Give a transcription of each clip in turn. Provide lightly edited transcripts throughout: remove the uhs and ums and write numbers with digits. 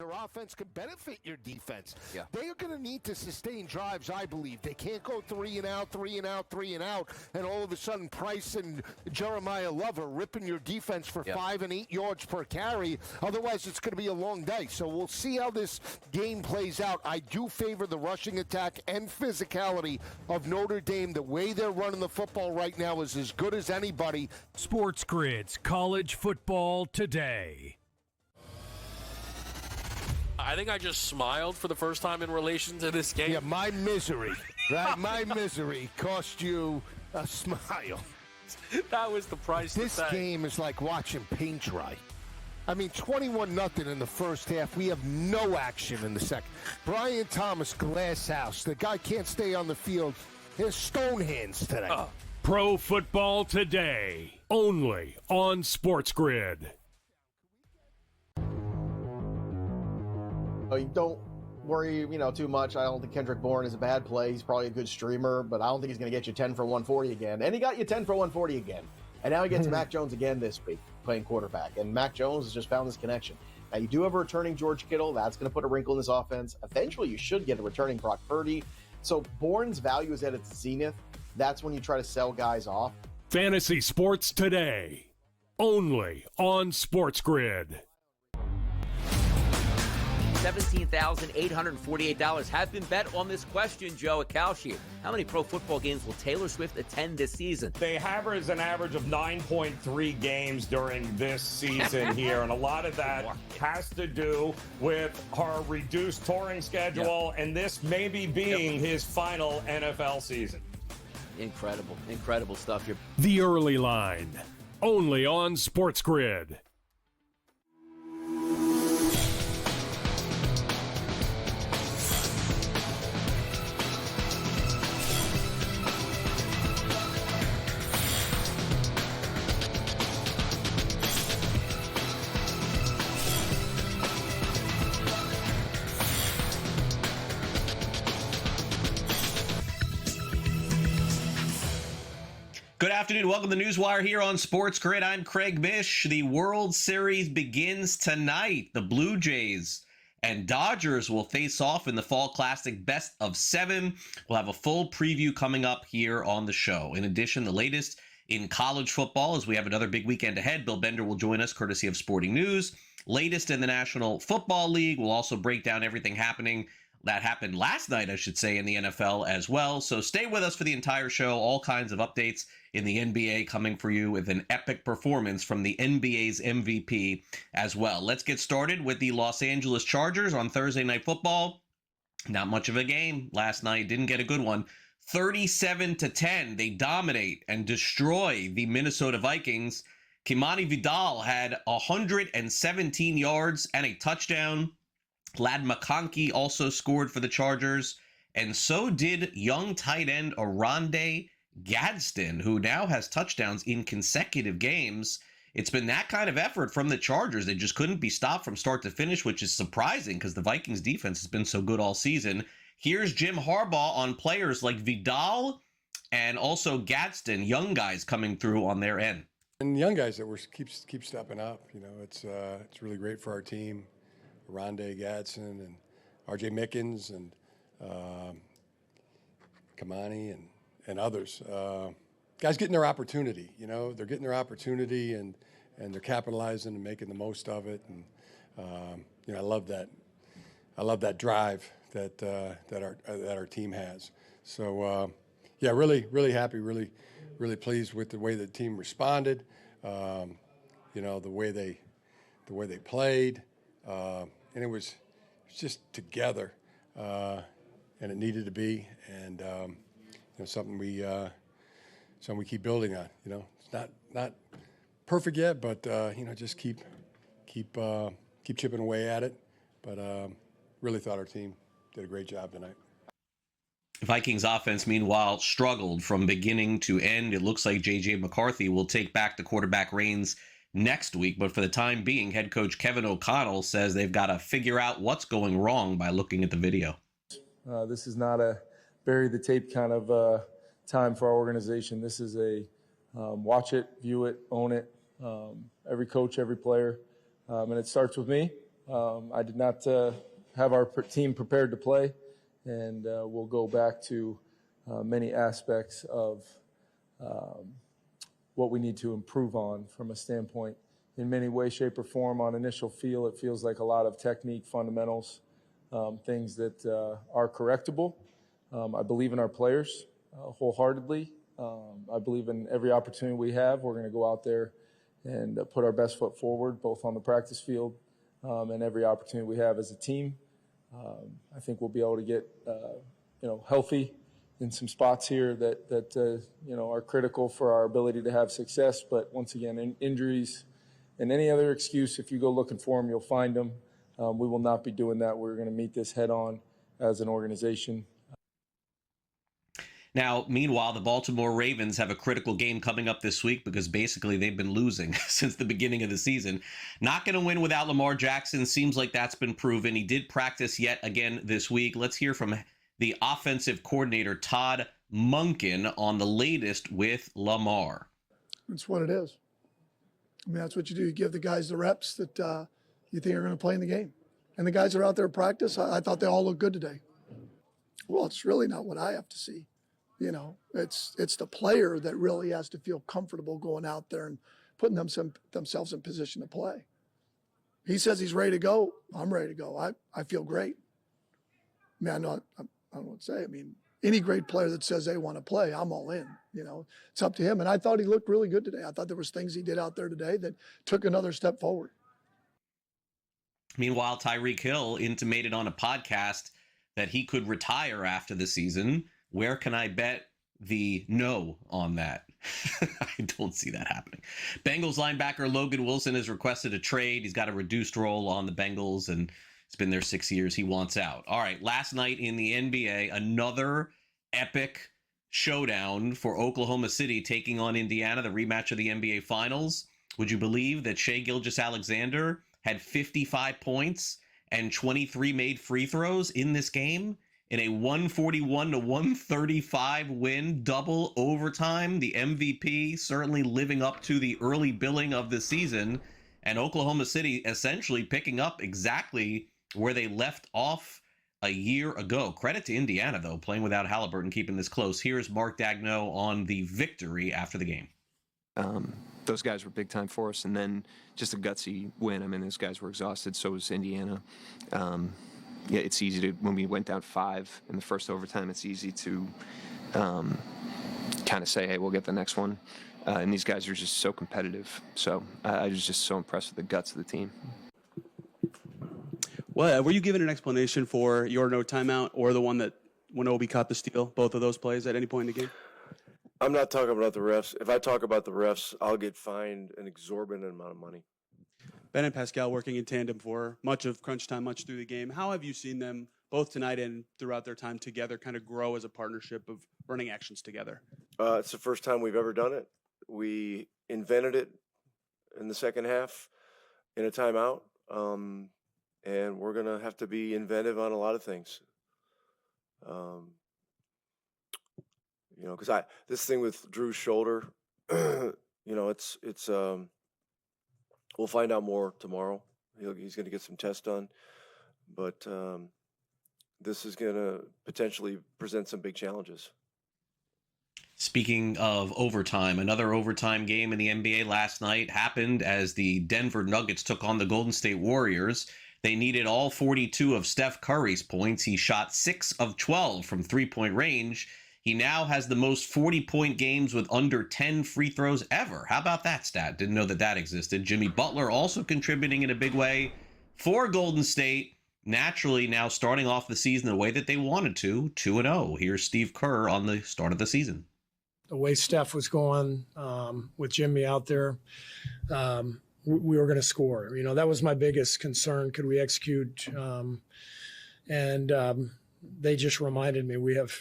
Their offense can benefit your defense. Yeah. They are going to need to sustain drives, I believe. They can't go 3 and out, 3 and out, 3 and out, and all of a sudden Price and Jeremiah Love are ripping your defense for 5 and 8 yards per carry. Otherwise, it's going to be a long day. So we'll see how this game plays out. I do favor the rushing attack and physicality of Notre Dame. The way they're running the football right now is as good as anybody. SportsGrid's College Football Today. I think I just smiled for the first time in relation to this game. Yeah, my misery, right? My misery cost you a smile. That was the price to pay. This game is like watching paint dry. I mean, 21-0 in the first half. We have no action in the second. Brian Thomas, glass house. The guy can't stay on the field. His stone hands today. Pro Football Today, only on SportsGrid. You don't worry, too much. I don't think Kendrick Bourne is a bad play. He's probably a good streamer, but I don't think he's going to get you 10 for 140 again. And he got you 10 for 140 again. And now he gets Mac Jones again this week playing quarterback. And Mac Jones has just found this connection. Now, you do have a returning George Kittle. That's going to put a wrinkle in this offense. Eventually, you should get a returning Brock Purdy. So Bourne's value is at its zenith. That's when you try to sell guys off. Fantasy Sports Today, only on SportsGrid. $17,848 have been bet on this question, Joe, at Kalshi. How many pro football games will Taylor Swift attend this season? They average an average of 9.3 games during this season here, and a lot of that has to do with her reduced touring schedule and this maybe being his final NFL season. Incredible stuff here. The Early Line, only on SportsGrid. Good afternoon. Welcome to NewsWire here on SportsGrid. I'm Craig Mish. The World Series begins tonight. The Blue Jays and Dodgers will face off in the Fall Classic Best of 7. We'll have a full preview coming up here on the show. In addition, the latest in college football, as we have another big weekend ahead. Bill Bender will join us courtesy of Sporting News. Latest in the National Football League. We'll also break down everything that happened last night, I should say, in the NFL as well. So stay with us for the entire show. All kinds of updates in the NBA coming for you with an epic performance from the NBA's MVP as well. Let's get started with the Los Angeles Chargers on Thursday Night Football. Not much of a game last night. Didn't get a good one. 37-10. They dominate and destroy the Minnesota Vikings. Kimani Vidal had 117 yards and a touchdown. Ladd McConkey also scored for the Chargers, and so did young tight end Oronde Gadsden, who now has touchdowns in consecutive games. It's been that kind of effort from the Chargers. They just couldn't be stopped from start to finish, which is surprising because the Vikings defense has been so good all season. Here's Jim Harbaugh on players like Vidal and also Gadsden, young guys coming through on their end. And young guys that keep stepping up. It's really great for our team. Rondé Gadsden and R.J. Mickens and Kamani and others. Guys getting their opportunity. They're getting their opportunity and they're capitalizing and making the most of it. And I love that. I love that drive that our team has. So really happy, really pleased with the way the team responded. The way they played. And it was just together, and it needed to be, and something we keep building on. It's not perfect yet, but just keep chipping away at it. But really thought our team did a great job tonight. Vikings offense, meanwhile, struggled from beginning to end. It looks like J.J. McCarthy will take back the quarterback reins next week, but for the time being, head coach Kevin O'Connell says they've got to figure out what's going wrong by looking at the video. This is not a bury the tape kind of time for our organization. This is a watch it, view it, own it. Every coach, every player, and it starts with me. I did not have our team prepared to play, and we'll go back to many aspects of what we need to improve on from a standpoint. In many ways, shape, or form, on initial feel, it feels like a lot of technique, fundamentals, things that are correctable. I believe in our players wholeheartedly. I believe in every opportunity we have, we're going to go out there and put our best foot forward, both on the practice field and every opportunity we have as a team. I think we'll be able to get, healthy in some spots here that are critical for our ability to have success. But once again, injuries and any other excuse, if you go looking for them, you'll find them. We will not be doing that. We're going to meet this head on as an organization. Now, meanwhile, the Baltimore Ravens have a critical game coming up this week because basically they've been losing since the beginning of the season. Not going to win without Lamar Jackson. Seems like that's been proven. He did practice yet again this week. Let's hear from the offensive coordinator, Todd Monken, on the latest with Lamar. That's what it is. I mean, that's what you do. You give the guys the reps that you think are going to play in the game. And the guys that are out there in practice, I thought they all looked good today. Well, it's really not what I have to see. It's the player that really has to feel comfortable going out there and putting themselves in position to play. He says he's ready to go. I'm ready to go. I feel great. I mean, I don't know what to say. I mean, any great player that says they want to play, I'm all in. It's up to him. And I thought he looked really good today. I thought there was things he did out there today that took another step forward. Meanwhile, Tyreek Hill intimated on a podcast that he could retire after the season. Where can I bet the no on that? I don't see that happening. Bengals linebacker Logan Wilson has requested a trade. He's got a reduced role on the Bengals, and it's been there 6 years. He wants out. All right, last night in the NBA, another epic showdown for Oklahoma City taking on Indiana, the rematch of the NBA Finals. Would you believe that Shai Gilgeous-Alexander had 55 points and 23 made free throws in this game? In a 141-135 win, double overtime, the MVP certainly living up to the early billing of the season, and Oklahoma City essentially picking up exactly where they left off a year ago. Credit to Indiana, though, playing without Halliburton, keeping this close. Here's Mark Daigneault on the victory after the game. Those guys were big time for us, and then just a gutsy win. I mean, those guys were exhausted, so was Indiana. Yeah, it's easy to, when we went down 5 in the first overtime, it's easy to kind of say, hey, we'll get the next one. And these guys are just so competitive. So I was just so impressed with the guts of the team. Well, were you given an explanation for your no timeout or the one that when Obi caught the steal, both of those plays at any point in the game? I'm not talking about the refs. If I talk about the refs, I'll get fined an exorbitant amount of money. Ben and Pascal working in tandem for much of crunch time, much through the game. How have you seen them both tonight and throughout their time together kind of grow as a partnership of running actions together? It's the first time we've ever done it. We invented it in the second half in a timeout, and we're going to have to be inventive on a lot of things. Because this thing with Drew's shoulder, it's we'll find out more tomorrow. He's going to get some tests done, but this is going to potentially present some big challenges. Speaking of overtime, another overtime game in the NBA last night happened as the Denver Nuggets took on the Golden State Warriors. They needed all 42 of Steph Curry's points. He shot 6 of 12 from three-point range. He now has the most 40-point games with under 10 free throws ever. How about that stat? Didn't know that existed. Jimmy Butler also contributing in a big way for Golden State. Naturally, now starting off the season the way that they wanted to, 2-0. Here's Steve Kerr on the start of the season. The way Steph was going with Jimmy out there, we were going to score. That was my biggest concern. Could we execute? They just reminded me we have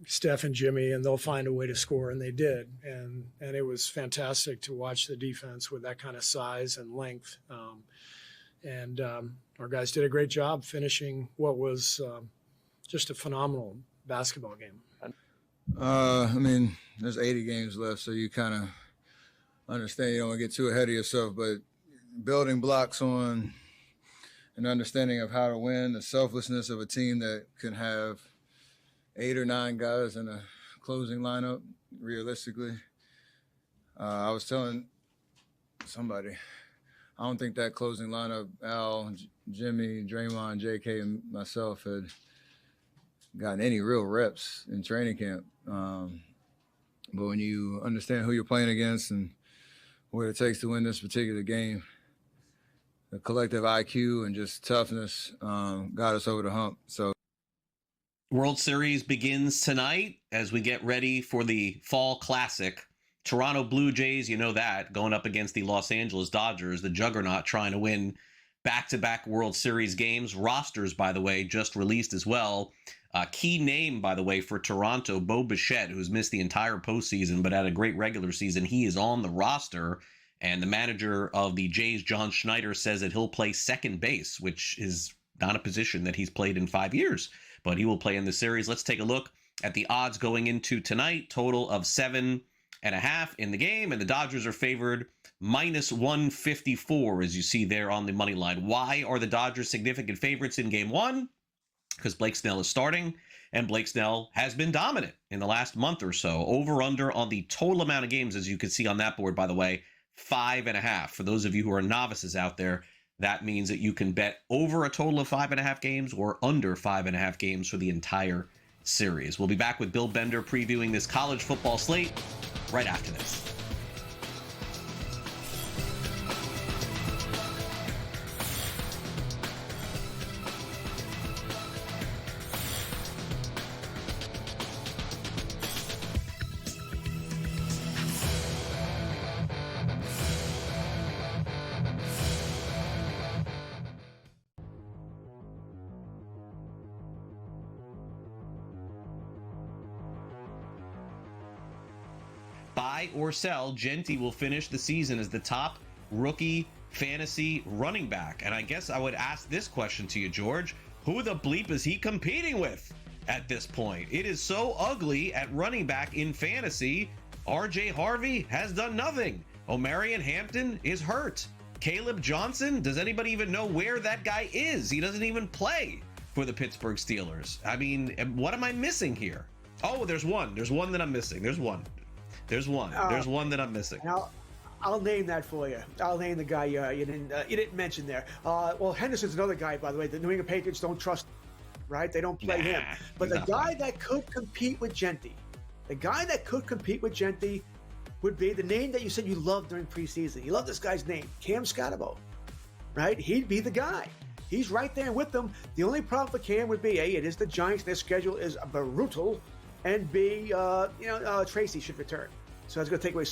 Steph and Jimmy, and they'll find a way to score, and they did. And it was fantastic to watch the defense with that kind of size and length. Our guys did a great job finishing what was just a phenomenal basketball game. There's 80 games left, so you kind of understand you don't want to get too ahead of yourself, but building blocks on an understanding of how to win, the selflessness of a team that can have 8 or 9 guys in a closing lineup, realistically. I was telling somebody, I don't think that closing lineup, Al, Jimmy, Draymond, JK, and myself had gotten any real reps in training camp. But when you understand who you're playing against and what it takes to win this particular game, the collective IQ and just toughness got us over the hump. So, World Series begins tonight as we get ready for the Fall Classic. Toronto Blue Jays, you know that, going up against the Los Angeles Dodgers, the juggernaut trying to win back-to-back World Series games. Rosters, by the way, just released as well. Key name, by the way, for Toronto, Bo Bichette, who's missed the entire postseason but had a great regular season. He is on the roster, and the manager of the Jays, John Schneider, says that he'll play second base, which is not a position that he's played in 5 years, but he will play in the series. Let's take a look at the odds going into tonight. Total of 7.5 in the game, and the Dodgers are favored -154, as you see there on the money line. Why are the Dodgers significant favorites in game one? Because Blake Snell is starting, and Blake Snell has been dominant in the last month or so. Over under on the total amount of games, as you can see on that board, by the way, 5.5. For those of you who are novices out there, that means that you can bet over a total of 5.5 games or under 5.5 games for the entire series. We'll be back with Bill Bender previewing this college football slate right after this. Buy or sell, Genti will finish the season as the top rookie fantasy running back. And I guess I would ask this question to you, George. Who the bleep is he competing with at this point? It is so ugly at running back in fantasy. RJ Harvey has done nothing. Omarion Hampton is hurt. Caleb Johnson, does anybody even know where that guy is? He doesn't even play for the Pittsburgh Steelers. I mean, what am I missing here? Oh, there's one. There's one that I'm missing. There's one that I'm missing. I'll name that for you. I'll name the guy you didn't mention there. Well, Henderson's another guy, by the way. The New England Patriots don't trust him, right? They don't play him. But the guy that could compete with Genti, would be the name that you said you loved during preseason. You love this guy's name, Cam Scotabo, right? He'd be the guy. He's right there with them. The only problem for Cam would be, A, it is the Giants. Their schedule is brutal. And B, Tracy should return. So it's going to take away.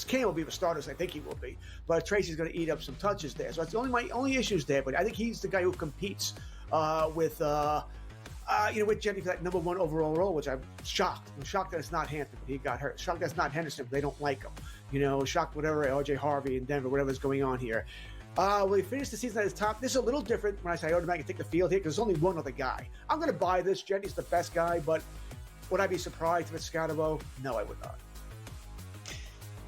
Cam will be the starters. I think he will be. But Tracy's going to eat up some touches there. So that's my only issues there. But I think he's the guy who competes with Genti for that number 1 overall role, which I'm shocked. I'm shocked that it's not Hampton, but he got hurt. Shocked that's not Henderson, but they don't like him. Shocked whatever, RJ Harvey in Denver, whatever's going on here. Will he finish the season at his top? This is a little different when I say automatically take the field here because there's only one other guy. I'm going to buy this. Genti's the best guy, but would I be surprised if it's Scotabo? No, I would not.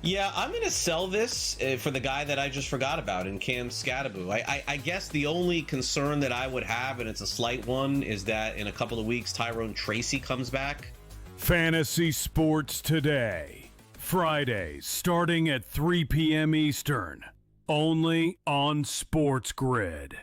Yeah, I'm going to sell this for the guy that I just forgot about in Cam Scotabo. I guess the only concern that I would have, and it's a slight one, is that in a couple of weeks, Tyrone Tracy comes back. Fantasy Sports Today. Fridays, starting at 3 p.m. Eastern. Only on SportsGrid.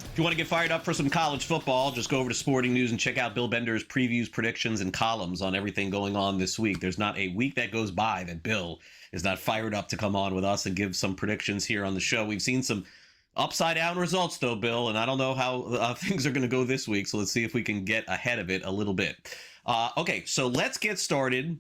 If you want to get fired up for some college football, just go over to Sporting News and check out Bill Bender's previews, predictions, and columns on everything going on this week. There's not a week that goes by that Bill is not fired up to come on with us and give some predictions here on the show. We've seen some upside-down results, though, Bill, and I don't know how things are going to go this week, so let's see if we can get ahead of it a little bit. Okay, so let's get started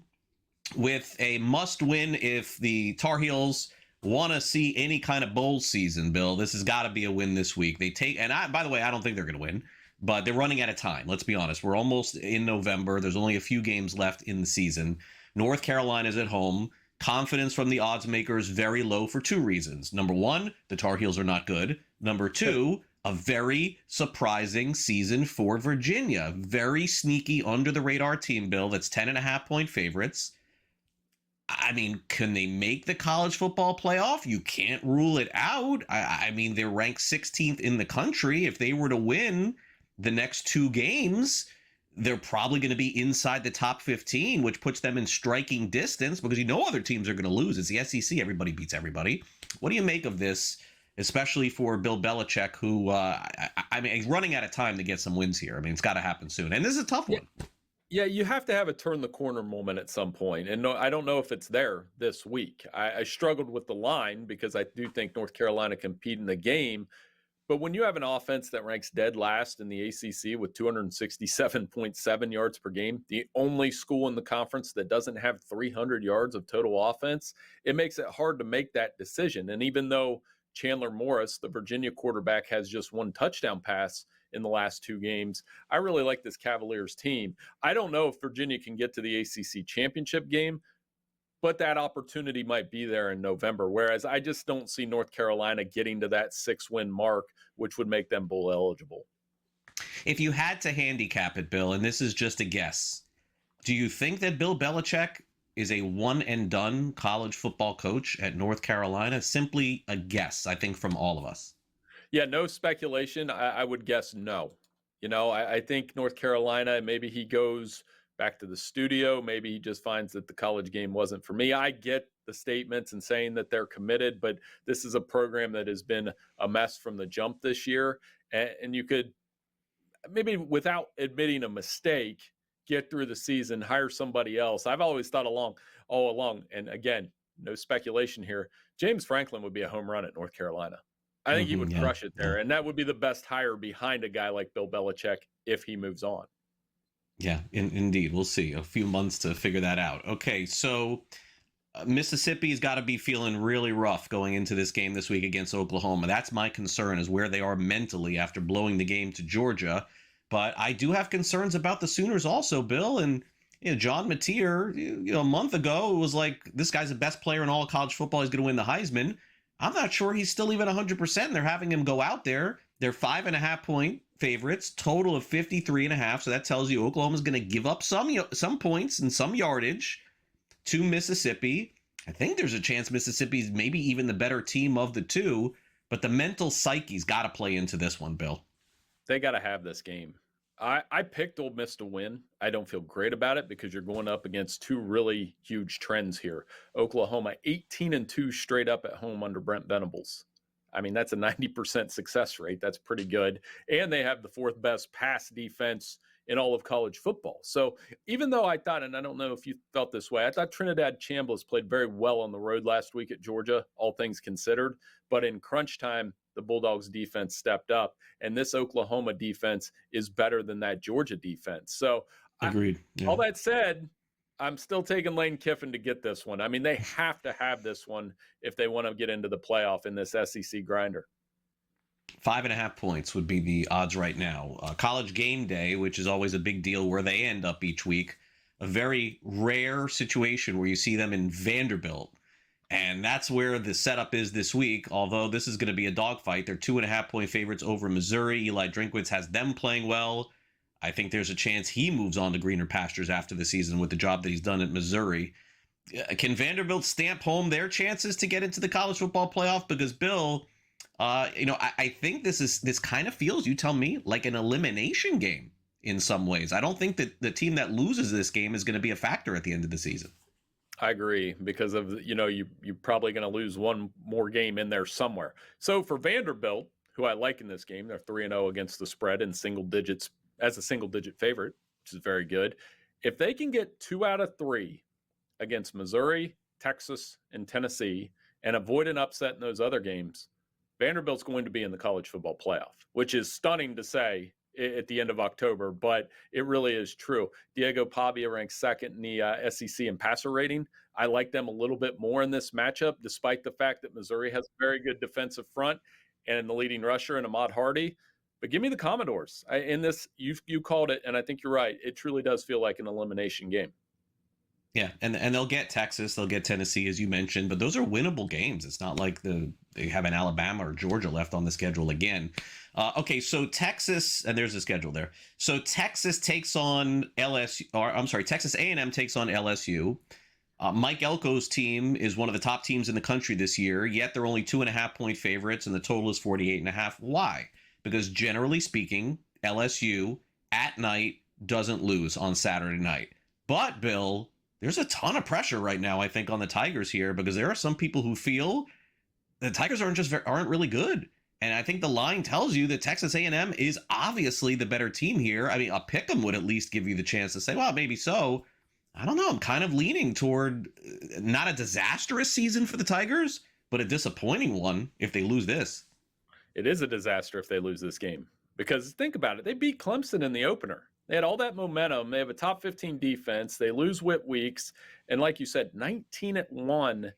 with a must-win if the Tar Heels want to see any kind of bowl season, Bill. This has got to be a win this week. By the way, I don't think they're going to win, but they're running out of time. Let's be honest. We're almost in November. There's only a few games left in the season. North Carolina's at home. Confidence from the odds makers very low for 2 reasons. Number 1, the Tar Heels are not good. Number 2, a very surprising season for Virginia. Very sneaky, under-the-radar team, Bill, that's 10.5-point favorites. I mean, can they make the college football playoff? You can't rule it out. I mean, they're ranked 16th in the country. If they were to win the next 2 games, they're probably going to be inside the top 15, which puts them in striking distance because other teams are going to lose. It's the SEC. Everybody beats everybody. What do you make of this, especially for Bill Belichick, who, I mean, he's running out of time to get some wins here. I mean, it's got to happen soon. And this is a tough one. Yeah, you have to have a turn the corner moment at some point. And no, I don't know if it's there this week. I struggled with the line because I do think North Carolina can compete in the game. But when you have an offense that ranks dead last in the ACC with 267.7 yards per game, the only school in the conference that doesn't have 300 yards of total offense, it makes it hard to make that decision. And even though Chandler Morris, the Virginia quarterback, has just 1 touchdown pass in the last 2 games, I really like this Cavaliers team. I don't know if Virginia can get to the ACC championship game, but that opportunity might be there in November, whereas I just don't see North Carolina getting to that 6-win mark, which would make them bowl eligible. If you had to handicap it, Bill, and this is just a guess, do you think that Bill Belichick is a one-and-done college football coach at North Carolina? Simply a guess, I think, from all of us. Yeah, no speculation. I would guess no. I think North Carolina, maybe he goes back to the studio. Maybe he just finds that the college game wasn't for me. I get the statements and saying that they're committed, but this is a program that has been a mess from the jump this year. And you could, maybe without admitting a mistake, get through the season, hire somebody else. I've always thought all along, and again, no speculation here, James Franklin would be a home run at North Carolina. I think he would crush it there. And that would be the best hire behind a guy like Bill Belichick if he moves on. Yeah, indeed. We'll see. A few months to figure that out. Okay, so Mississippi's got to be feeling really rough going into this game this week against Oklahoma. That's my concern, is where they are mentally after blowing the game to Georgia. But I do have concerns about the Sooners also, Bill. And John Mateer, a month ago, it was like, this guy's the best player in all of college football. He's going to win the Heisman. I'm not sure he's still even 100%. And they're having him go out there. They're 5.5-point favorites, total of 53.5. So that tells you Oklahoma's going to give up some points and some yardage to Mississippi. I think there's a chance Mississippi's maybe even the better team of the two, but the mental psyche's got to play into this one, Bill. They got to have this game. I picked Ole Miss to win. I don't feel great about it because you're going up against 2 really huge trends here. Oklahoma 18-2 straight up at home under Brent Venables. I mean, that's a 90% success rate. That's pretty good. And they have the 4th best pass defense in all of college football. So even though I thought, and I don't know if you felt this way, I thought Trinidad Chambliss played very well on the road last week at Georgia, all things considered. But in crunch time, the Bulldogs defense stepped up. And this Oklahoma defense is better than that Georgia defense. So agreed. All that said, I'm still taking Lane Kiffin to get this one. I mean, they have to have this one if they want to get into the playoff in this SEC grinder. 5.5 points would be the odds right now. College Game Day, which is always a big deal where they end up each week, a very rare situation where you see them in Vanderbilt. And that's where the setup is this week, although this is going to be a dogfight. They're 2.5-point favorites over Missouri. Eli Drinkwitz has them playing well. I think there's a chance he moves on to greener pastures after the season with the job that he's done at Missouri. Can Vanderbilt stamp home their chances to get into the college football playoff? Because, Bill, I think this kind of feels, you tell me, like an elimination game in some ways. I don't think that the team that loses this game is going to be a factor at the end of the season. I agree, because of, you're probably going to lose one more game in there somewhere. So for Vanderbilt, who I like in this game, they're 3-0 against the spread in single digits as a single-digit favorite, which is very good. If they can get 2 out of 3 against Missouri, Texas, and Tennessee and avoid an upset in those other games, Vanderbilt's going to be in the college football playoff, which is stunning to say at the end of October, but it really is true. Diego Pavia ranks 2nd in the SEC in passer rating. I like them a little bit more in this matchup, despite the fact that Missouri has a very good defensive front and the leading rusher in Ahmad Hardy. But give me the Commodores. In this, you called it, and I think you're right. It truly does feel like an elimination game. Yeah, and they'll get Texas, they'll get Tennessee, as you mentioned, but those are winnable games. It's not like they have an Alabama or Georgia left on the schedule again. Okay, so Texas, and there's the schedule there. So Texas takes on LSU, or I'm sorry, Texas A&M takes on LSU. Mike Elko's team is one of the top teams in the country this year, yet they're only 2.5-point favorites, and the total is 48.5. Why? Because generally speaking, LSU at night doesn't lose on Saturday night. But, Bill, there's a ton of pressure right now, I think, on the Tigers here, because there are some people who feel the Tigers aren't really good. And I think the line tells you that Texas A&M is obviously the better team here. I mean, a pick'em would at least give you the chance to say, well, maybe so. I don't know. I'm kind of leaning toward not a disastrous season for the Tigers, but a disappointing one if they lose this. It is a disaster if they lose this game. Because think about it. They beat Clemson in the opener. They had all that momentum. They have a top 15 defense. They lose Whit Weeks. And like you said, 19-1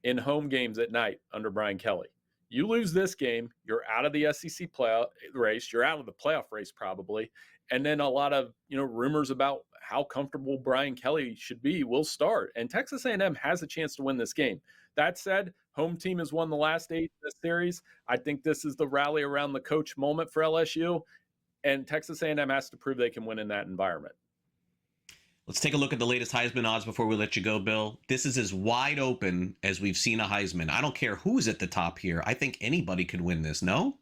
in home games at night under Brian Kelly. You lose this game, you're out of the SEC playoff race. You're out of the playoff race probably. And then a lot of, rumors about how comfortable Brian Kelly should be will start. And Texas A&M has a chance to win this game. That said, home team has won the last 8 in this series. I think this is the rally around the coach moment for LSU. And Texas A&M has to prove they can win in that environment. Let's take a look at the latest Heisman odds before we let you go, Bill. This is as wide open as we've seen a Heisman. I don't care who's at the top here. I think anybody could win this, no?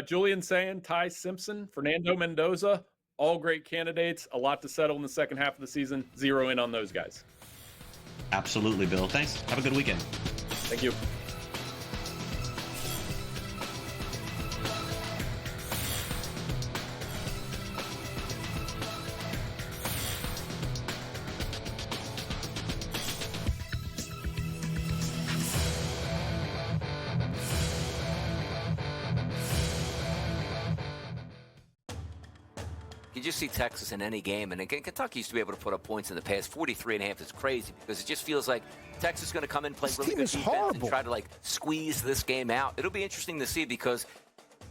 Julian Sayin, Ty Simpson, Fernando Mendoza, all great candidates. A lot to settle in the second half of the season. Zero in on those guys. Absolutely, Bill. Thanks. Have a good weekend. Thank you. You just see Texas in any game, and again, Kentucky used to be able to put up points in the past. 43.5 is crazy because it just feels like Texas is going to come in, play really good defense, and try to squeeze this game out. It'll be interesting to see because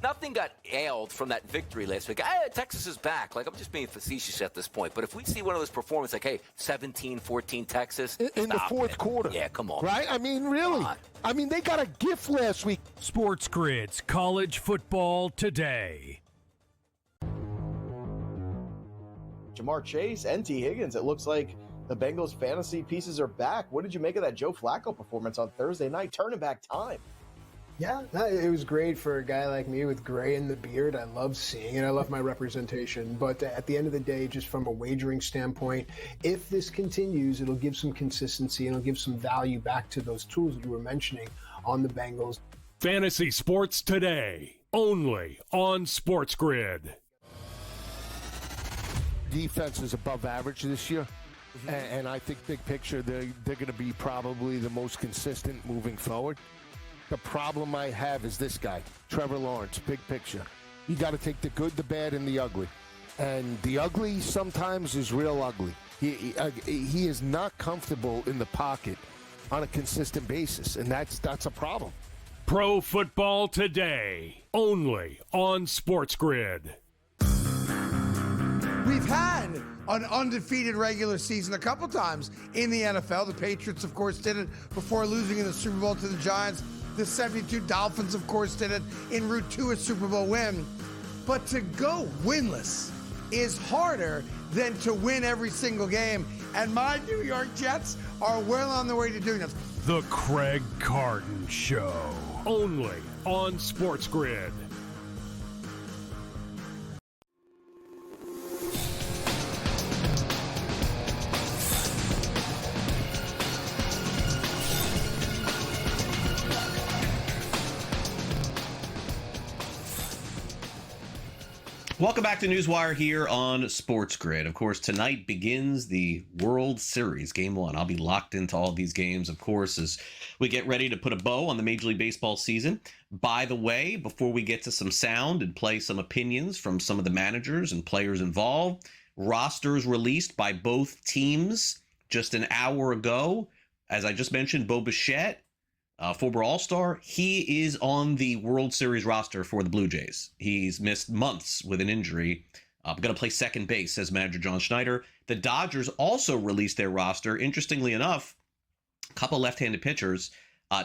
nothing got ailed from that victory last week. Texas is back. I'm just being facetious at this point, but if we see one of those performances, 17-14 Texas in the fourth quarter, yeah, come on, right? I mean, really? I mean, they got a gift last week. SportsGrid's College Football Today. Jamar Chase and T. Higgins. It looks like the Bengals fantasy pieces are back. What did you make of that Joe Flacco performance on Thursday night? Turning back time. Yeah, it was great for a guy like me with gray in the beard. I love seeing it. I love my representation. But at the end of the day, just from a wagering standpoint, if this continues, it'll give some consistency and it'll give some value back to those tools that you were mentioning on the Bengals. Fantasy Sports Today, only on SportsGrid. Defense is above average this year, and I think big picture they're going to be probably the most consistent moving forward. The problem I have is this guy, Trevor Lawrence, big picture. You got to take the good, the bad, and the ugly. And the ugly sometimes is real ugly. He is not comfortable in the pocket on a consistent basis, and that's a problem. Pro Football Today, only on SportsGrid. We've had an undefeated regular season a couple times in the NFL. The Patriots, of course, did it before losing in the Super Bowl to the Giants. The 72 Dolphins, of course, did it en route to a Super Bowl win. But to go winless is harder than to win every single game. And my New York Jets are well on their way to doing this. The Craig Carton Show, only on SportsGrid. Welcome back to NewsWire here on SportsGrid. Of course, tonight begins the World Series, Game 1. I'll be locked into all these games, of course, as we get ready to put a bow on the Major League Baseball season. By the way, before we get to some sound and play some opinions from some of the managers and players involved, rosters released by both teams just an hour ago. As I just mentioned, Bo Bichette, former All-Star, he is on the World Series roster for the Blue Jays. He's missed months with an injury. Going to play second base, says manager John Schneider. The Dodgers also released their roster. Interestingly enough, a couple left-handed pitchers.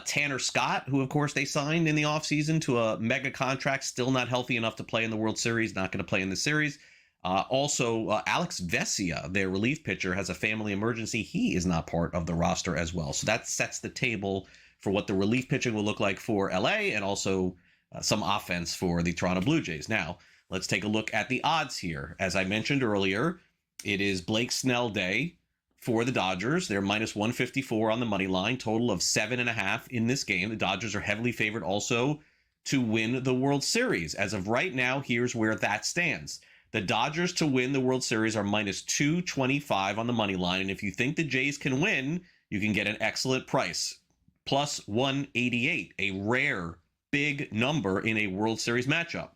Tanner Scott, who, of course, they signed in the offseason to a mega contract, still not healthy enough to play in the World Series, not going to play in the series. Also, Alex Vesia, their relief pitcher, has a family emergency. He is not part of the roster as well. So that sets the table for what the relief pitching will look like for LA, and also some offense for the Toronto Blue Jays. Now, let's take a look at the odds here. As I mentioned earlier, it is Blake Snell Day for the Dodgers. They're minus 154 on the money line, total of 7.5 in this game. The Dodgers are heavily favored also to win the World Series. As of right now, here's where that stands. The Dodgers to win the World Series are minus 225 on the money line. And if you think the Jays can win, you can get an excellent price. Plus 188, a rare big number in a World Series matchup.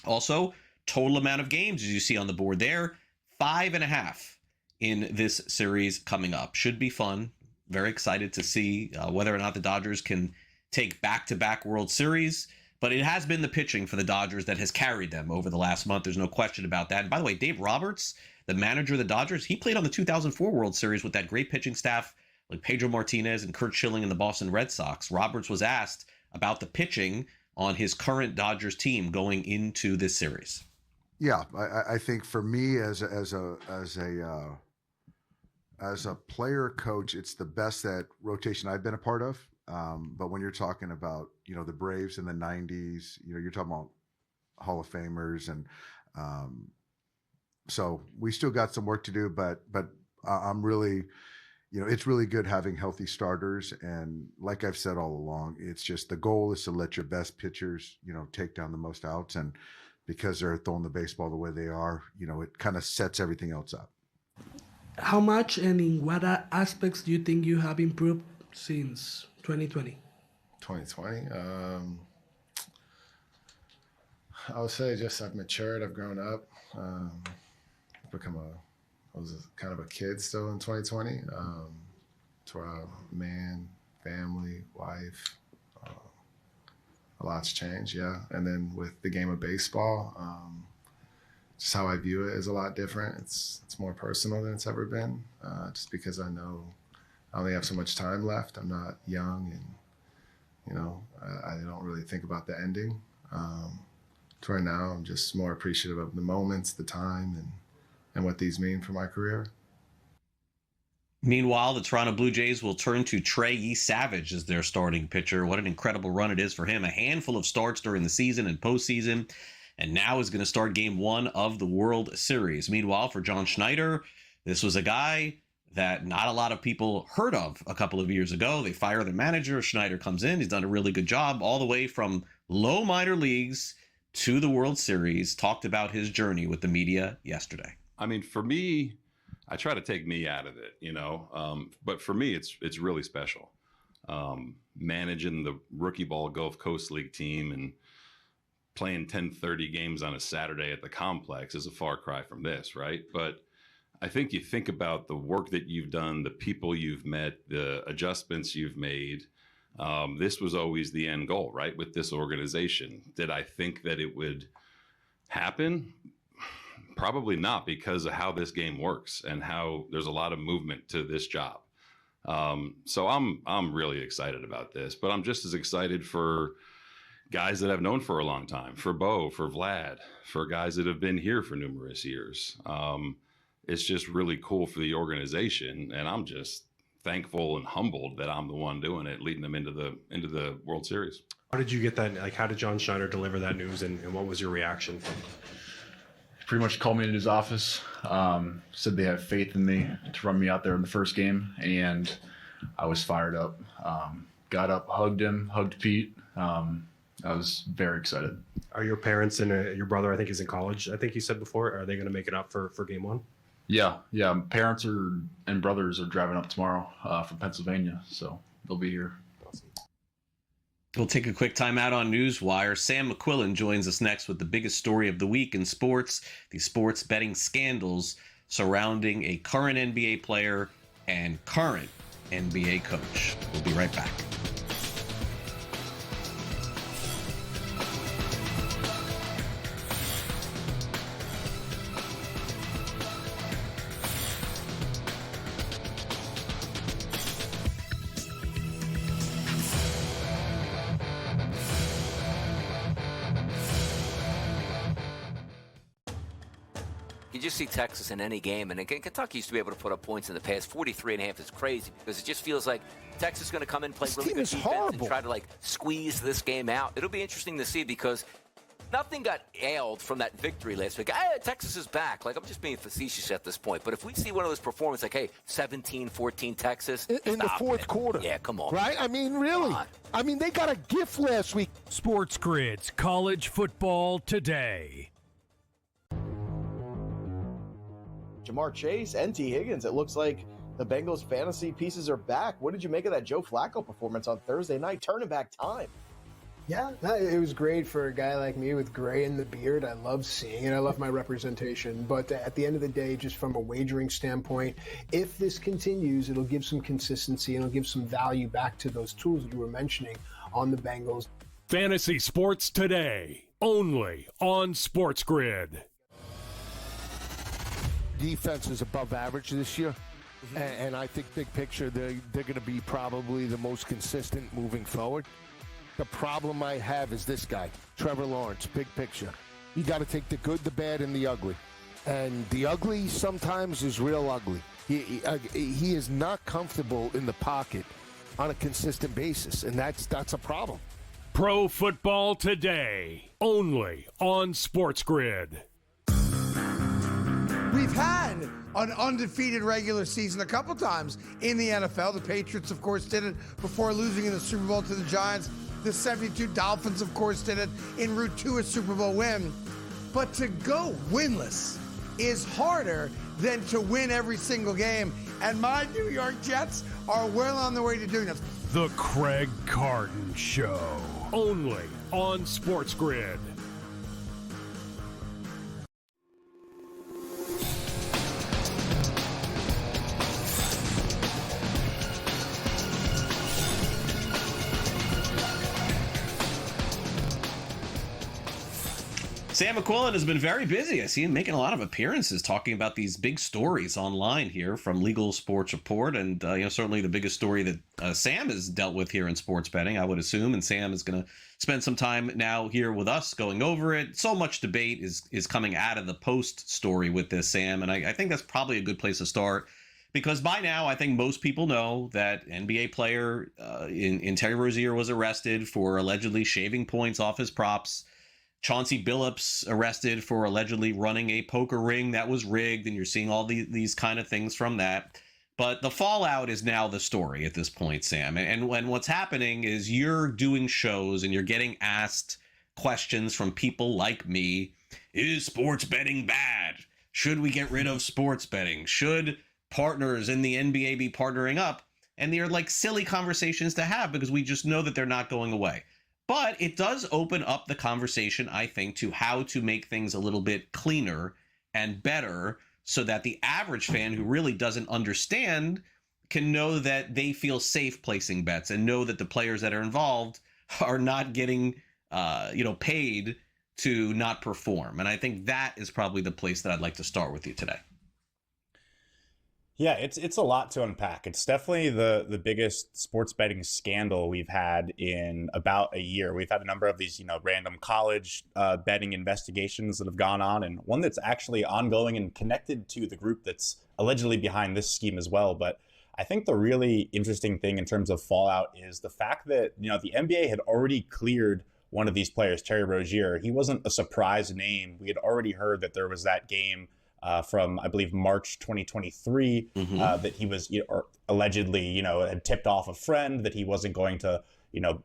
Also, total amount of games, as you see on the board there, 5.5 in this series coming up. Should be fun. Very excited to see whether or not the Dodgers can take back-to-back World Series. But it has been the pitching for the Dodgers that has carried them over the last month. There's no question about that. And by the way, Dave Roberts, the manager of the Dodgers, he played on the 2004 World Series with that great pitching staff like Pedro Martinez and Curt Schilling and the Boston Red Sox. Roberts was asked about the pitching on his current Dodgers team going into this series. Yeah, I think for me as a player coach, it's the best that rotation I've been a part of. But when you're talking about, the Braves in the 90s, you're talking about Hall of Famers. And so we still got some work to do, but I'm really, it's really good having healthy starters. And like I've said all along, it's just the goal is to let your best pitchers, take down the most outs. And because they're throwing the baseball the way they are, it kind of sets everything else up. How much and in what aspects do you think you have improved since 2020? 2020? I would say just I've matured, I've grown up, I was kind of a kid still in 2020. To a man, family, wife, a lot's changed, yeah. And then with the game of baseball, just how I view it is a lot different. It's more personal than it's ever been, just because I know I only have so much time left. I'm not young, and I don't really think about the ending. To right now, I'm just more appreciative of the moments, the time, and what these mean for my career. Meanwhile, the Toronto Blue Jays will turn to Trey E. Savage as their starting pitcher. What an incredible run it is for him. A handful of starts during the season and postseason, and now is going to start game one of the World Series. Meanwhile, for John Schneider, this was a guy that not a lot of people heard of a couple of years ago. They fire the manager. Schneider comes in. He's done a really good job all the way from low minor leagues to the World Series. Talked about his journey with the media yesterday. I mean, for me, I try to take me out of it, but for me, it's really special. Managing the rookie ball Gulf Coast League team and playing 10:30 games on a Saturday at the complex is a far cry from this, right? But I think you think about the work that you've done, the people you've met, the adjustments you've made. This was always the end goal, right? With this organization. Did I think that it would happen? Probably not, because of how this game works and how there's a lot of movement to this job. So I'm really excited about this, but I'm just as excited for guys that I've known for a long time, for Bo, for Vlad, for guys that have been here for numerous years. It's just really cool for the organization, and I'm just thankful and humbled that I'm the one doing it, leading them into the World Series. How did you get that? Like, how did John Schneider deliver that news, and what was your reaction from him? Pretty much called me in his office, said they have faith in me to run me out there in the first game, and I was fired up. Got up, hugged him, hugged Pete. I was very excited. Are your parents and your brother, I think he's in college, I think you said before, are they going to make it up for game one? Yeah. Parents and brothers are driving up tomorrow from Pennsylvania, so they'll be here. We'll take a quick time out on NewsWire. Sam McQuillan joins us next with the biggest story of the week in sports, the sports betting scandals surrounding a current NBA player and current NBA coach. We'll be right back. You just see Texas in any game, and again, Kentucky used to be able to put up points in the past. 43.5 is crazy because it just feels like Texas is going to come in, play really good defense, and try to like squeeze this game out. It'll be interesting to see because nothing got ailed from that victory last week. Texas is back. Like, I'm just being facetious at this point. But if we see one of those performances like, hey, 17-14 Texas. In the fourth quarter. Yeah, come on. Right? I mean, really. I mean, they got a gift last week. SportsGrid's College Football Today. Jamar Chase and T. Higgins. It looks like the Bengals fantasy pieces are back. What did you make of that Joe Flacco performance on Thursday night? Turning back time. Yeah, it was great for a guy like me with gray in the beard. I love seeing it. I love my representation. But at the end of the day, just from a wagering standpoint, if this continues, it'll give some consistency and it'll give some value back to those tools that you were mentioning on the Bengals. Fantasy Sports Today, only on SportsGrid. Defense is above average this year. And I think big picture, they're going to be probably the most consistent moving forward. The problem I have is this guy, Trevor Lawrence, big picture. You got to take the good, the bad, and the ugly. And the ugly sometimes is real ugly. He is not comfortable in the pocket on a consistent basis, and that's a problem. Pro Football Today, only on SportsGrid. We've had an undefeated regular season a couple times in the NFL. The Patriots, of course, did it before losing in the Super Bowl to the Giants. The 72 Dolphins, of course, did it en route to a Super Bowl win. But to go winless is harder than to win every single game. And my New York Jets are well on their way to doing this. The Craig Carton Show, only on SportsGrid. Sam McQuillan has been very busy. I see him making a lot of appearances talking about these big stories online here from Legal Sports Report. And, certainly the biggest story that Sam has dealt with here in sports betting, I would assume. And Sam is going to spend some time now here with us going over it. So much debate is coming out of the Post story with this, Sam. And I think that's probably a good place to start. Because by now, I think most people know that NBA player in Terry Rozier was arrested for allegedly shaving points off his props. Chauncey Billups arrested for allegedly running a poker ring that was rigged, and you're seeing all these kind of things from that. But the fallout is now the story at this point, Sam. And when what's happening is you're doing shows and you're getting asked questions from people like me. Is sports betting bad? Should we get rid of sports betting? Should partners in the NBA be partnering up? And they're like silly conversations to have because we just know that they're not going away. But it does open up the conversation, I think, to how to make things a little bit cleaner and better so that the average fan who really doesn't understand can know that they feel safe placing bets and know that the players that are involved are not getting, paid to not perform. And I think that is probably the place that I'd like to start with you today. Yeah, it's a lot to unpack. It's definitely the biggest sports betting scandal we've had in about a year. We've had a number of these, random college betting investigations that have gone on, and one that's actually ongoing and connected to the group that's allegedly behind this scheme as well. But I think the really interesting thing in terms of fallout is the fact that, the NBA had already cleared one of these players, Terry Rozier. He wasn't a surprise name. We had already heard that there was that game from, I believe, March 2023, that he was allegedly, had tipped off a friend that he wasn't going to,